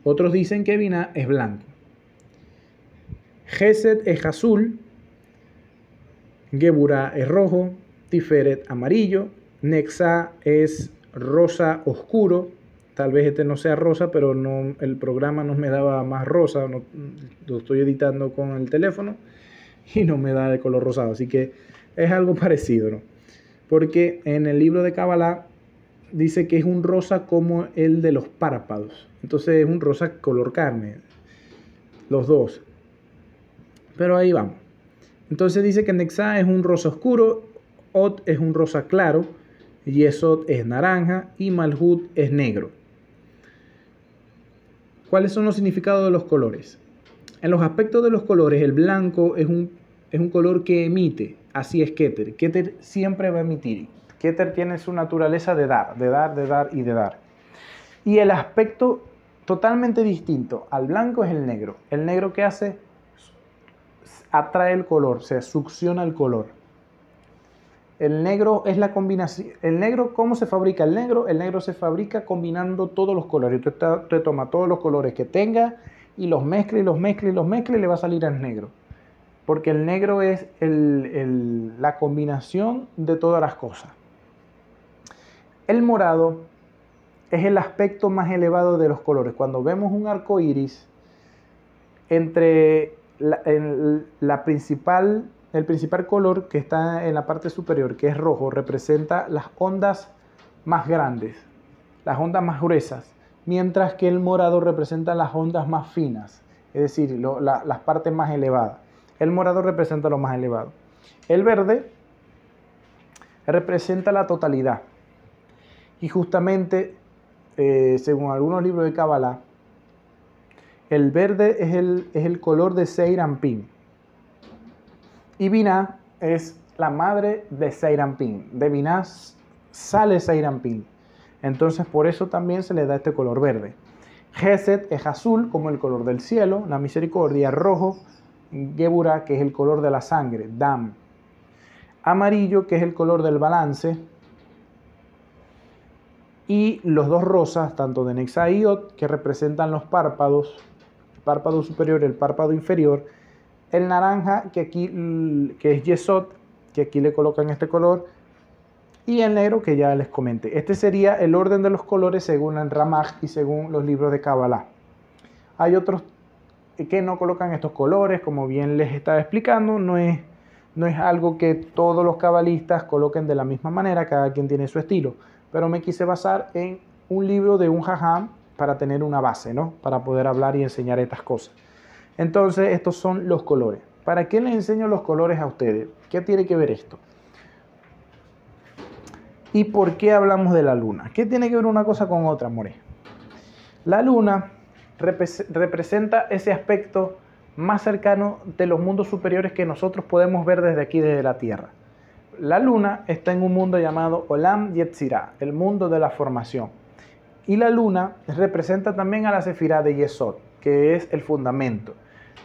Otros dicen que Binah es blanco. Gesed es azul. Geburah es rojo. Tiferet amarillo. Nexa es rosa oscuro. Tal vez este no sea rosa, pero no, el programa no me daba más rosa. No, lo estoy editando con el teléfono y no me da el color rosado. Así que es algo parecido, ¿no? Porque en el libro de Kabbalah dice que es un rosa como el de los párpados. Entonces es un rosa color carne. Los dos. Pero ahí vamos. Entonces dice que Nexa es un rosa oscuro. Ot es un rosa claro. Yesod es naranja. Y Malhut es negro. ¿Cuáles son los significados de los colores? En los aspectos de los colores, el blanco es un color que emite. Así es Keter. Keter siempre va a emitir. Keter tiene su naturaleza de dar y de dar. Y el aspecto totalmente distinto al blanco es el negro. El negro, ¿qué hace? Atrae el color, se succiona el color. El negro es la combinación. El negro, ¿cómo se fabrica el negro? El negro se fabrica combinando todos los colores. Usted toma todos los colores que tenga y los mezcla y los mezcla y los mezcla y le va a salir el negro. Porque el negro es la combinación de todas las cosas. El morado es el aspecto más elevado de los colores. Cuando vemos un arco iris, entre el principal color que está en la parte superior, que es rojo, representa las ondas más grandes, las ondas más gruesas, mientras que el morado representa las ondas más finas, es decir, las partes más elevadas. El morado representa lo más elevado. El verde representa la totalidad. Y justamente, según algunos libros de Kabbalah, el verde es el color de Zeir Anpin. Y Binah es la madre de Zeir Anpin. De Binah sale Zeir Anpin. Entonces, por eso también se le da este color verde. Gesed es azul, como el color del cielo, la misericordia. Rojo, Geburah, que es el color de la sangre, Dam. Amarillo, que es el color del balance. Y los dos rosas, tanto de Nexa y Ot, que representan los párpados, el párpado superior y el párpado inferior. El naranja, que es Yesod, que aquí le colocan este color. Y el negro, que ya les comenté. Este sería el orden de los colores según el Ramaj y según los libros de Kabbalah. Hay otros que no colocan estos colores, como bien les estaba explicando. No es algo que todos los cabalistas coloquen de la misma manera, cada quien tiene su estilo. Pero me quise basar en un libro de un jajam para tener una base, ¿no? Para poder hablar y enseñar estas cosas. Entonces, estos son los colores. ¿Para qué les enseño los colores a ustedes? ¿Qué tiene que ver esto? ¿Y por qué hablamos de la luna? ¿Qué tiene que ver una cosa con otra, more? La luna representa ese aspecto más cercano de los mundos superiores que nosotros podemos ver desde aquí, desde la Tierra. La luna está en un mundo llamado Olam Yetzirah, el mundo de la formación. Y la luna representa también a la sefirá de Yesod, que es el fundamento.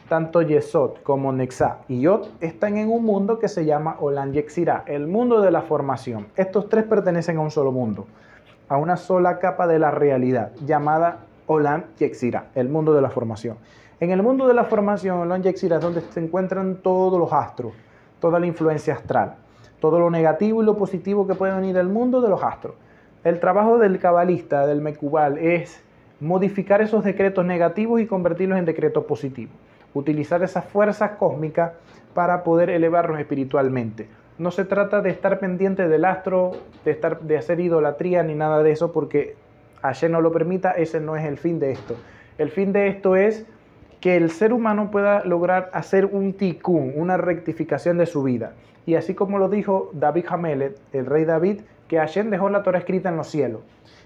Tanto Yesod como Nexá y Yod están en un mundo que se llama Olam Yetzirah, el mundo de la formación. Estos tres pertenecen a un solo mundo, a una sola capa de la realidad, llamada Olam Yetzirah, el mundo de la formación. En el mundo de la formación, Olam Yetzirah, es donde se encuentran todos los astros, toda la influencia astral, todo lo negativo y lo positivo que puede venir del mundo de los astros. El trabajo del cabalista, del Mecubal, es modificar esos decretos negativos y convertirlos en decretos positivos. Utilizar esa fuerza cósmica para poder elevarnos espiritualmente. No se trata de estar pendiente del astro, de hacer idolatría ni nada de eso, porque Hashem no lo permita. Ese no es el fin de esto. El fin de esto es que el ser humano pueda lograr hacer un tikkun, una rectificación de su vida. Y así como lo dijo David Hamelech, el rey David, que Hashem dejó la Torah escrita en los cielos.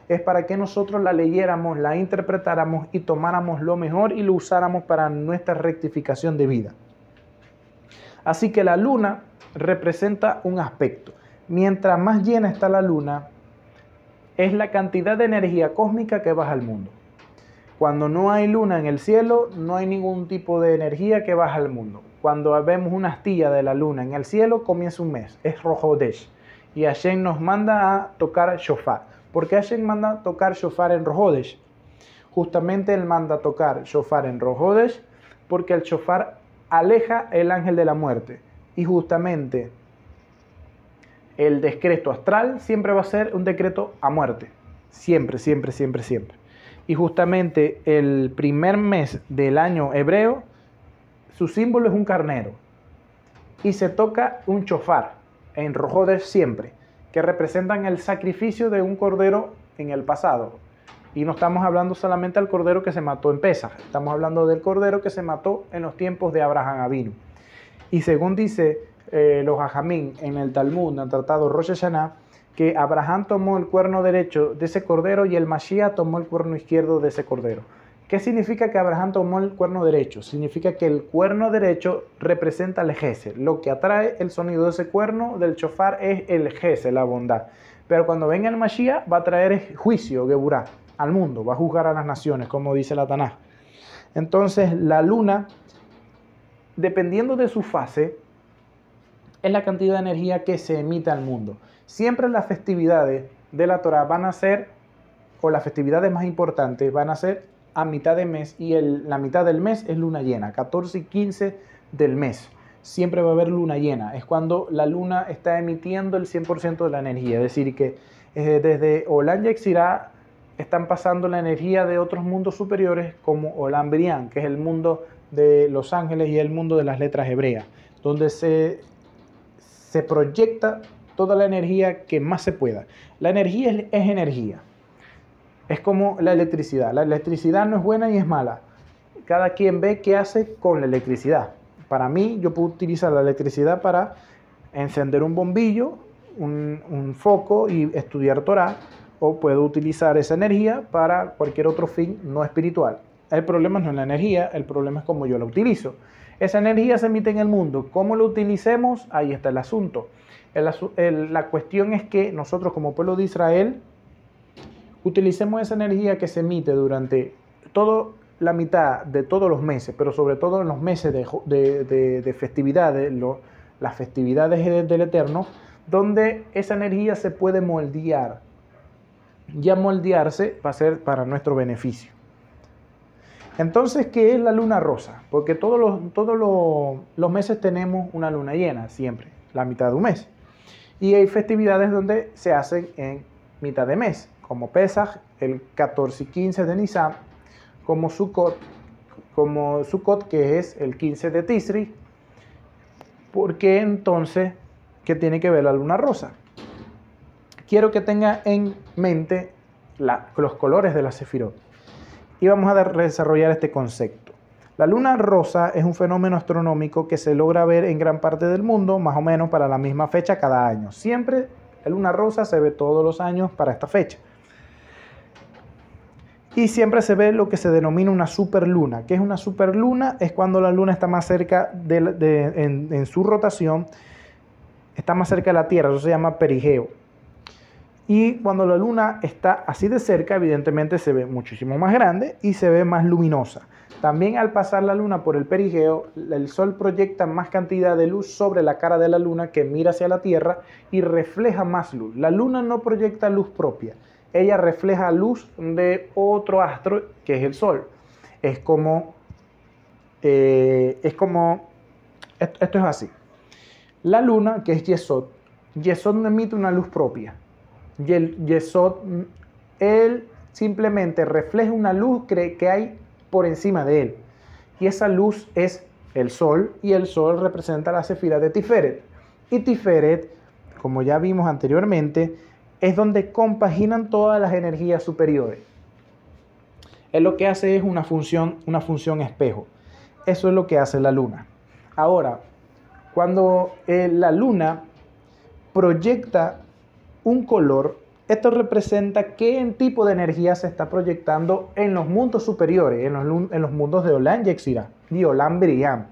Es para que nosotros la leyéramos, la interpretáramos y tomáramos lo mejor y lo usáramos para nuestra rectificación de vida. Así que la luna representa un aspecto. Mientras más llena está la luna, es la cantidad de energía cósmica que baja al mundo. Cuando no hay luna en el cielo, no hay ningún tipo de energía que baja al mundo. Cuando vemos una astilla de la luna en el cielo, comienza un mes, es Rosh Hodesh. Y Hashem nos manda a tocar shofar. ¿Por qué Hashem manda a tocar shofar en Rosh Hodesh? Justamente Él manda a tocar shofar en Rosh Hodesh porque el shofar aleja el ángel de la muerte. Y justamente el decreto astral siempre va a ser un decreto a muerte. Siempre, siempre, siempre, siempre. Y justamente el primer mes del año hebreo, su símbolo es un carnero. Y se toca un shofar en Rosh Hodesh siempre, que representan el sacrificio de un cordero en el pasado. Y no estamos hablando solamente del cordero que se mató en Pesaj, estamos hablando del cordero que se mató en los tiempos de Abraham Avinu. Y según dice los Jajamín en el Talmud, en el tratado Rosh Hashanah, que Abraham tomó el cuerno derecho de ese cordero y el Mashiach tomó el cuerno izquierdo de ese cordero. ¿Qué significa que Abraham tomó el cuerno derecho? Significa que el cuerno derecho representa el Gesed. Lo que atrae el sonido de ese cuerno del shofar es el Gesed, la bondad. Pero cuando venga el Mashiach va a traer juicio, Geburá, al mundo, va a juzgar a las naciones, como dice la Tanaj. Entonces la luna, dependiendo de su fase, es la cantidad de energía que se emite al mundo. Siempre las festividades de la Torah van a ser, o las festividades más importantes van a ser a mitad de mes, y la mitad del mes es luna llena, 14 y 15 del mes. Siempre va a haber luna llena, es cuando la luna está emitiendo el 100% de la energía, es decir que desde Olam Yetzirah están pasando la energía de otros mundos superiores como Olam Brián, que es el mundo de los ángeles y el mundo de las letras hebreas, donde se proyecta toda la energía que más se pueda. La energía es energía. Es como la electricidad. La electricidad no es buena ni es mala. Cada quien ve qué hace con la electricidad. Para mí, yo puedo utilizar la electricidad para encender un bombillo, un foco y estudiar Torah, o puedo utilizar esa energía para cualquier otro fin no espiritual. El problema no es la energía, el problema es cómo yo la utilizo. Esa energía se emite en el mundo. ¿Cómo lo utilicemos? Ahí está el asunto. La cuestión es que nosotros como pueblo de Israel utilicemos esa energía que se emite durante toda la mitad de todos los meses, pero sobre todo en los meses de festividades, las festividades del Eterno, donde esa energía se puede moldear. Ya moldearse va a ser para nuestro beneficio. Entonces, ¿qué es la luna rosa? Porque todos los meses tenemos una luna llena, siempre, la mitad de un mes. Y hay festividades donde se hacen en mitad de mes, como Pesaj, el 14 y 15 de Nisan, como Sukkot, que es el 15 de Tisri. ¿Por qué entonces qué tiene que ver la luna rosa? Quiero que tenga en mente los colores de la Sefirot. Y vamos a desarrollar este concepto. La luna rosa es un fenómeno astronómico que se logra ver en gran parte del mundo, más o menos para la misma fecha cada año. Siempre la luna rosa se ve todos los años para esta fecha. Y siempre se ve lo que se denomina una superluna. ¿Qué es una superluna? Es cuando la luna está más cerca en su rotación, está más cerca de la Tierra, eso se llama perigeo. Y cuando la luna está así de cerca, evidentemente se ve muchísimo más grande y se ve más luminosa. También al pasar la luna por el perigeo, el sol proyecta más cantidad de luz sobre la cara de la luna que mira hacia la Tierra y refleja más luz. La luna no proyecta luz propia, ella refleja luz de otro astro que es el sol. Esto es así. La luna, que es Yesod no emite una luz propia. Yesod, él simplemente refleja una luz que hay por encima de él. Y esa luz es el sol, y el sol representa la sefira de Tiferet. Y Tiferet, como ya vimos anteriormente, es donde compaginan todas las energías superiores. Él lo que hace es una función espejo. Eso es lo que hace la luna. Ahora, cuando la luna proyecta un color, esto representa qué tipo de energía se está proyectando en los mundos superiores, en los mundos de Olam y Yetzirah, y Olam Briam,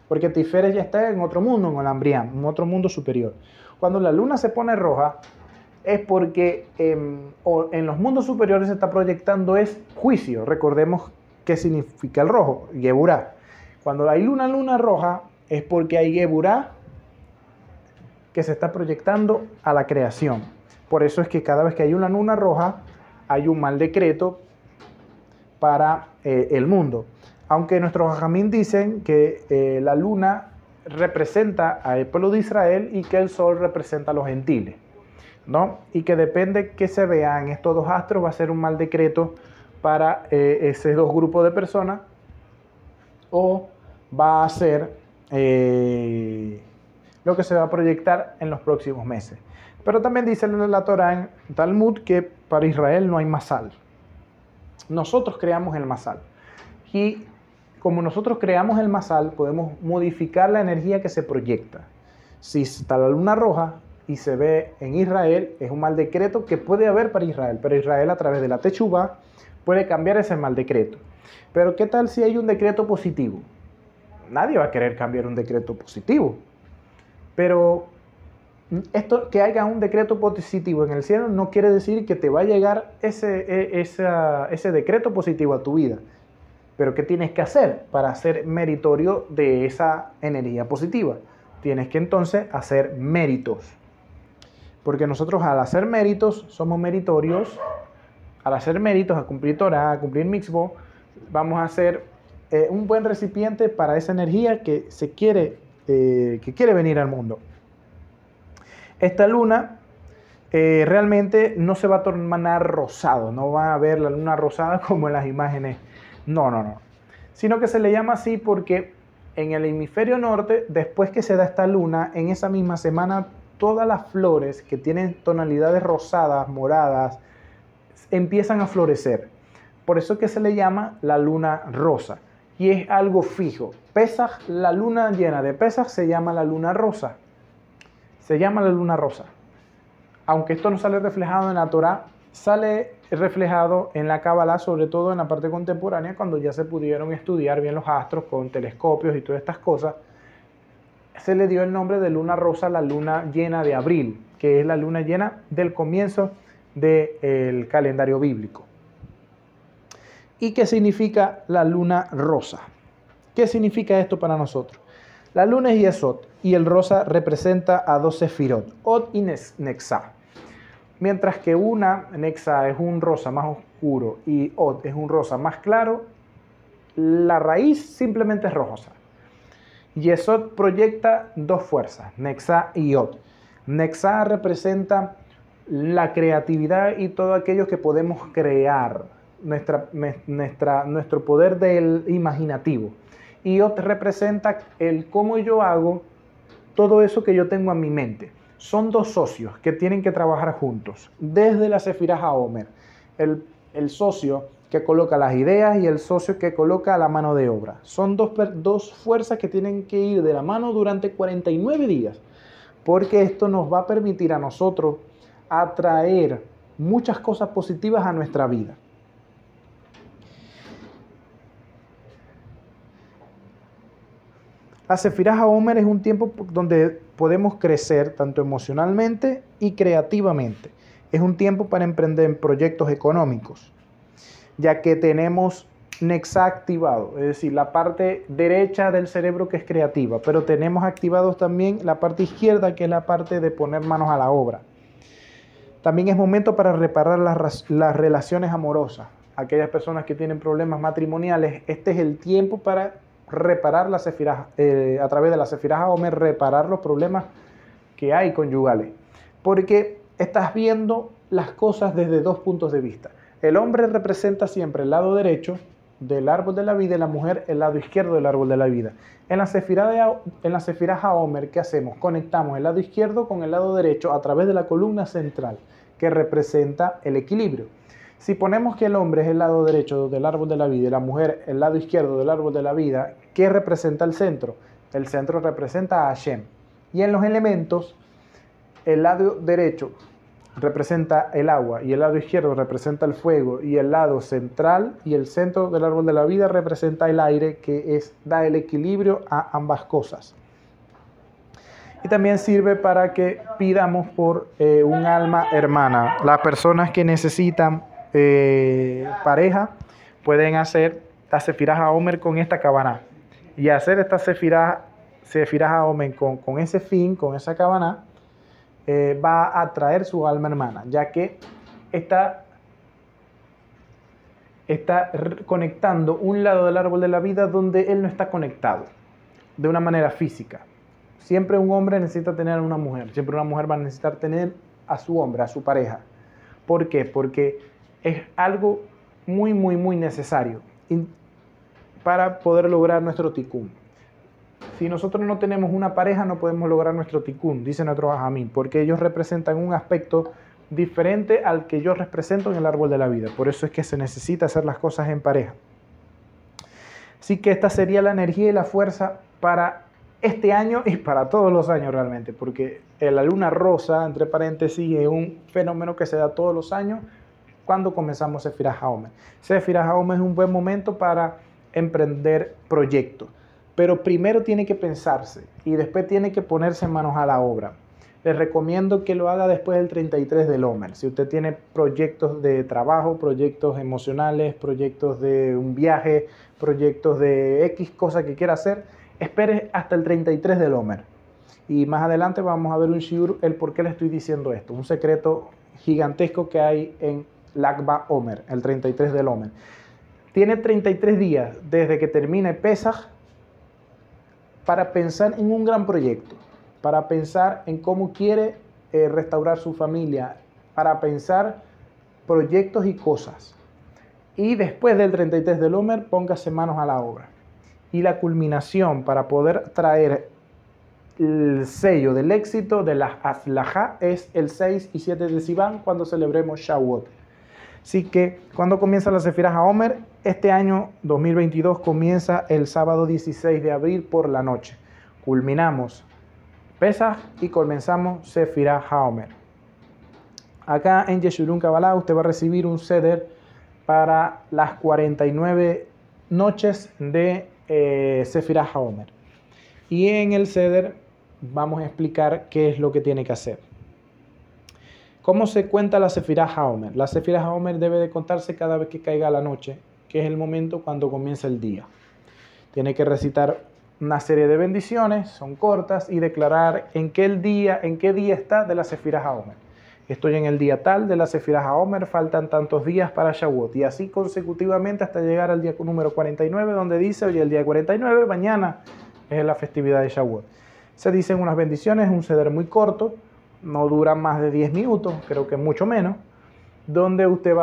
porque Tiferet ya está en otro mundo, en Olam Briam, en otro mundo superior. Cuando la luna se pone roja, es porque en los mundos superiores se está proyectando es juicio. Recordemos qué significa el rojo, Geburah. Cuando hay luna roja, es porque hay Geburah que se está proyectando a la creación. Por eso es que cada vez que hay una luna roja, hay un mal decreto para el mundo. Aunque nuestros jajamín dicen que la luna representa al pueblo de Israel y que el sol representa a los gentiles, ¿no? Y que depende que se vean estos dos astros, va a ser un mal decreto para esos dos grupos de personas, o va a ser lo que se va a proyectar en los próximos meses. Pero también dice la Torá en Talmud que para Israel no hay masal. Nosotros creamos el masal. Y como nosotros creamos el masal, podemos modificar la energía que se proyecta. Si está la luna roja y se ve en Israel, es un mal decreto que puede haber para Israel. Pero Israel, a través de la Teshuvá, puede cambiar ese mal decreto. Pero ¿qué tal si hay un decreto positivo? Nadie va a querer cambiar un decreto positivo. Pero esto, que haya un decreto positivo en el cielo, no quiere decir que te va a llegar ese decreto positivo a tu vida. Pero ¿qué tienes que hacer para ser meritorio de esa energía positiva? Tienes que entonces hacer méritos. Porque nosotros, al hacer méritos, somos meritorios. Al hacer méritos, a cumplir Torah, a cumplir mitzvot, vamos a ser un buen recipiente para esa energía que quiere venir al mundo. Esta luna realmente no se va a tornar rosado, no va a ver la luna rosada como en las imágenes, no, sino que se le llama así porque en el hemisferio norte, después que se da esta luna, en esa misma semana, todas las flores que tienen tonalidades rosadas, moradas, empiezan a florecer. Por eso que se le llama la luna rosa, y es algo fijo. Pesaj, la luna llena de Pesaj se llama la luna rosa. Se llama la luna rosa. Aunque esto no sale reflejado en la Torá, sale reflejado en la Kabbalah, sobre todo en la parte contemporánea, cuando ya se pudieron estudiar bien los astros con telescopios y todas estas cosas. Se le dio el nombre de luna rosa a la luna llena de abril, que es la luna llena del comienzo del calendario bíblico. ¿Y qué significa la luna rosa? ¿Qué significa esto para nosotros? La luna es Yesod y el rosa representa a dos sefirot, Od y Nexá. Mientras que una, Nexá, es un rosa más oscuro y Od es un rosa más claro, la raíz simplemente es rosa. Yesod proyecta dos fuerzas, Nexá y Od. Nexá representa la creatividad y todo aquello que podemos crear, nuestro poder del imaginativo. Y Od representa el cómo yo hago todo eso que yo tengo en mi mente. Son dos socios que tienen que trabajar juntos. Desde la Sefirá HaOmer, el socio que coloca las ideas, y el socio que coloca la mano de obra. Son dos fuerzas que tienen que ir de la mano durante 49 días, porque esto nos va a permitir a nosotros atraer muchas cosas positivas a nuestra vida. La Sefirá HaOmer es un tiempo donde podemos crecer tanto emocionalmente y creativamente. Es un tiempo para emprender proyectos económicos, ya que tenemos Nexa activado, es decir, la parte derecha del cerebro que es creativa, pero tenemos activados también la parte izquierda, que es la parte de poner manos a la obra. También es momento para reparar las relaciones amorosas. Aquellas personas que tienen problemas matrimoniales, este es el tiempo para reparar la Sefirá, a través de la Sefirá HaOmer, reparar los problemas que hay conyugales, porque estás viendo las cosas desde dos puntos de vista. El hombre representa siempre el lado derecho del árbol de la vida y la mujer el lado izquierdo del árbol de la vida. En la Sefirá HaOmer, ¿qué hacemos? Conectamos el lado izquierdo con el lado derecho a través de la columna central, que representa el equilibrio. Si ponemos que el hombre es el lado derecho del árbol de la vida y la mujer el lado izquierdo del árbol de la vida, ¿qué representa el centro? El centro representa a Hashem. Y en los elementos, el lado derecho representa el agua y el lado izquierdo representa el fuego, y el lado central y el centro del árbol de la vida representa el aire, que da el equilibrio a ambas cosas. Y también sirve para que pidamos por un alma hermana. Las personas que necesitan pareja pueden hacer la Sefirá HaOmer con esta cabana, y hacer esta Sefirá HaOmer con ese fin, con esa cabana, va a atraer su alma hermana, ya que está conectando un lado del árbol de la vida donde él no está conectado de una manera física. Siempre un hombre necesita tener a una mujer, siempre una mujer va a necesitar tener a su hombre, a su pareja. ¿Por qué? Porque es algo muy, muy, muy necesario para poder lograr nuestro tikkun. Si nosotros no tenemos una pareja, no podemos lograr nuestro tikkun, dice nuestro Jajamín, porque ellos representan un aspecto diferente al que yo represento en el árbol de la vida. Por eso es que se necesita hacer las cosas en pareja. Así que esta sería la energía y la fuerza para este año y para todos los años realmente, porque la luna rosa, entre paréntesis, es un fenómeno que se da todos los años cuando comenzamos Sefirá HaOmer. Sefirá HaOmer es un buen momento para emprender proyectos, pero primero tiene que pensarse y después tiene que ponerse manos a la obra. Les recomiendo que lo haga después del 33 del Omer. Si usted tiene proyectos de trabajo, proyectos emocionales, proyectos de un viaje, proyectos de X cosa que quiera hacer, espere hasta el 33 del Omer. Y más adelante vamos a ver un shiur, el por qué le estoy diciendo esto. Un secreto gigantesco que hay en Lag BaOmer, el 33 del Omer. Tiene 33 días desde que termine Pesaj para pensar en un gran proyecto, para pensar en cómo quiere restaurar su familia, para pensar proyectos y cosas. Y después del 33 del Omer, póngase manos a la obra. Y la culminación para poder traer el sello del éxito de la Aslajá es el 6 y 7 de Sivan, cuando celebremos Shavuot. Así que cuando comienza la Sefirá HaOmer, este año 2022 comienza el sábado 16 de abril por la noche. Culminamos Pesaj y comenzamos Sefirá HaOmer. Acá en Yeshurun Kabbalah usted va a recibir un seder para las 49 noches de Sefirá HaOmer. Y en el seder vamos a explicar qué es lo que tiene que hacer. ¿Cómo se cuenta la Sefirá HaOmer? La Sefirá HaOmer debe de contarse cada vez que caiga la noche, que es el momento cuando comienza el día. Tiene que recitar una serie de bendiciones, son cortas, y declarar en qué día está de la Sefirá HaOmer. Estoy en el día tal de la Sefirá HaOmer, faltan tantos días para Shavuot, y así consecutivamente hasta llegar al día número 49, donde dice, oye, el día 49, mañana es la festividad de Shavuot. Se dicen unas bendiciones, un seder muy corto, no dura más de 10 minutos, creo que mucho menos, donde usted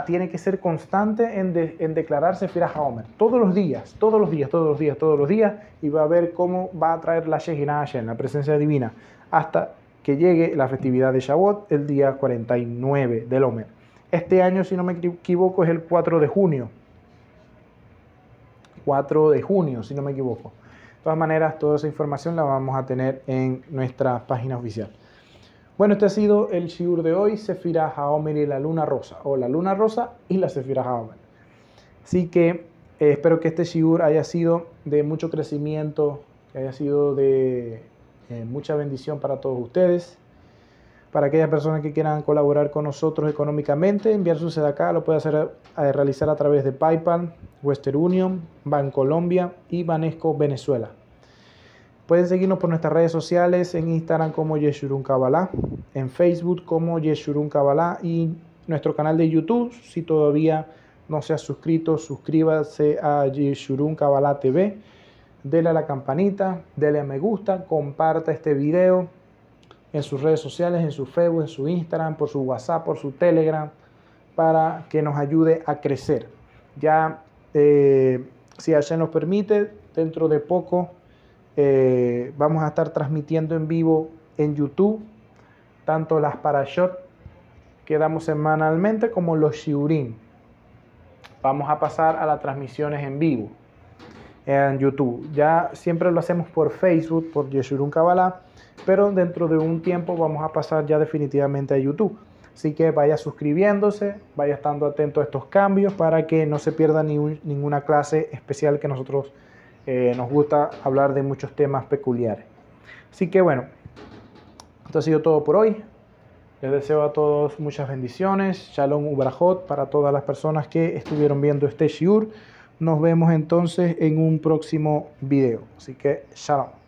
tiene que ser constante en declarar Sefirá HaOmer, todos los días, y va a ver cómo va a traer la Shekinah Hashem, la presencia divina, hasta que llegue la festividad de Shavuot, el día 49 del Omer. Este año, si no me equivoco, es el 4 de junio. 4 de junio, si no me equivoco. De todas maneras, toda esa información la vamos a tener en nuestra página oficial. Bueno, este ha sido el shiur de hoy, Sefirah HaOmer y la luna rosa, o la luna rosa y la Sefirah HaOmer. Así que espero que este shiur haya sido de mucho crecimiento, que haya sido de mucha bendición para todos ustedes. Para aquellas personas que quieran colaborar con nosotros económicamente, enviar su tzedakah lo puede realizar a través de PayPal, Western Union, Bancolombia y Banesco Venezuela. Pueden seguirnos por nuestras redes sociales, en Instagram como Yeshurun Kabbalah, en Facebook como Yeshurun Kabbalah y nuestro canal de YouTube. Si todavía no se ha suscrito, suscríbase a Yeshurun Kabbalah TV, dele a la campanita, dele a me gusta, comparta este video en sus redes sociales, en su Facebook, en su Instagram, por su WhatsApp, por su Telegram, para que nos ayude a crecer. Ya, si Hashem nos permite, dentro de poco vamos a estar transmitiendo en vivo en YouTube, tanto las parashot que damos semanalmente como los shiurim. Vamos a pasar a las transmisiones en vivo en YouTube. Ya siempre lo hacemos por Facebook, por Yeshurun Kabbalah, pero dentro de un tiempo vamos a pasar ya definitivamente a YouTube. Así que vaya suscribiéndose, vaya estando atento a estos cambios para que no se pierda ninguna clase especial, que nosotros nos gusta hablar de muchos temas peculiares. Así que bueno, esto ha sido todo por hoy. Les deseo a todos muchas bendiciones. Shalom Ubrajot para todas las personas que estuvieron viendo este shiur. Nos vemos entonces en un próximo video. Así que shalom.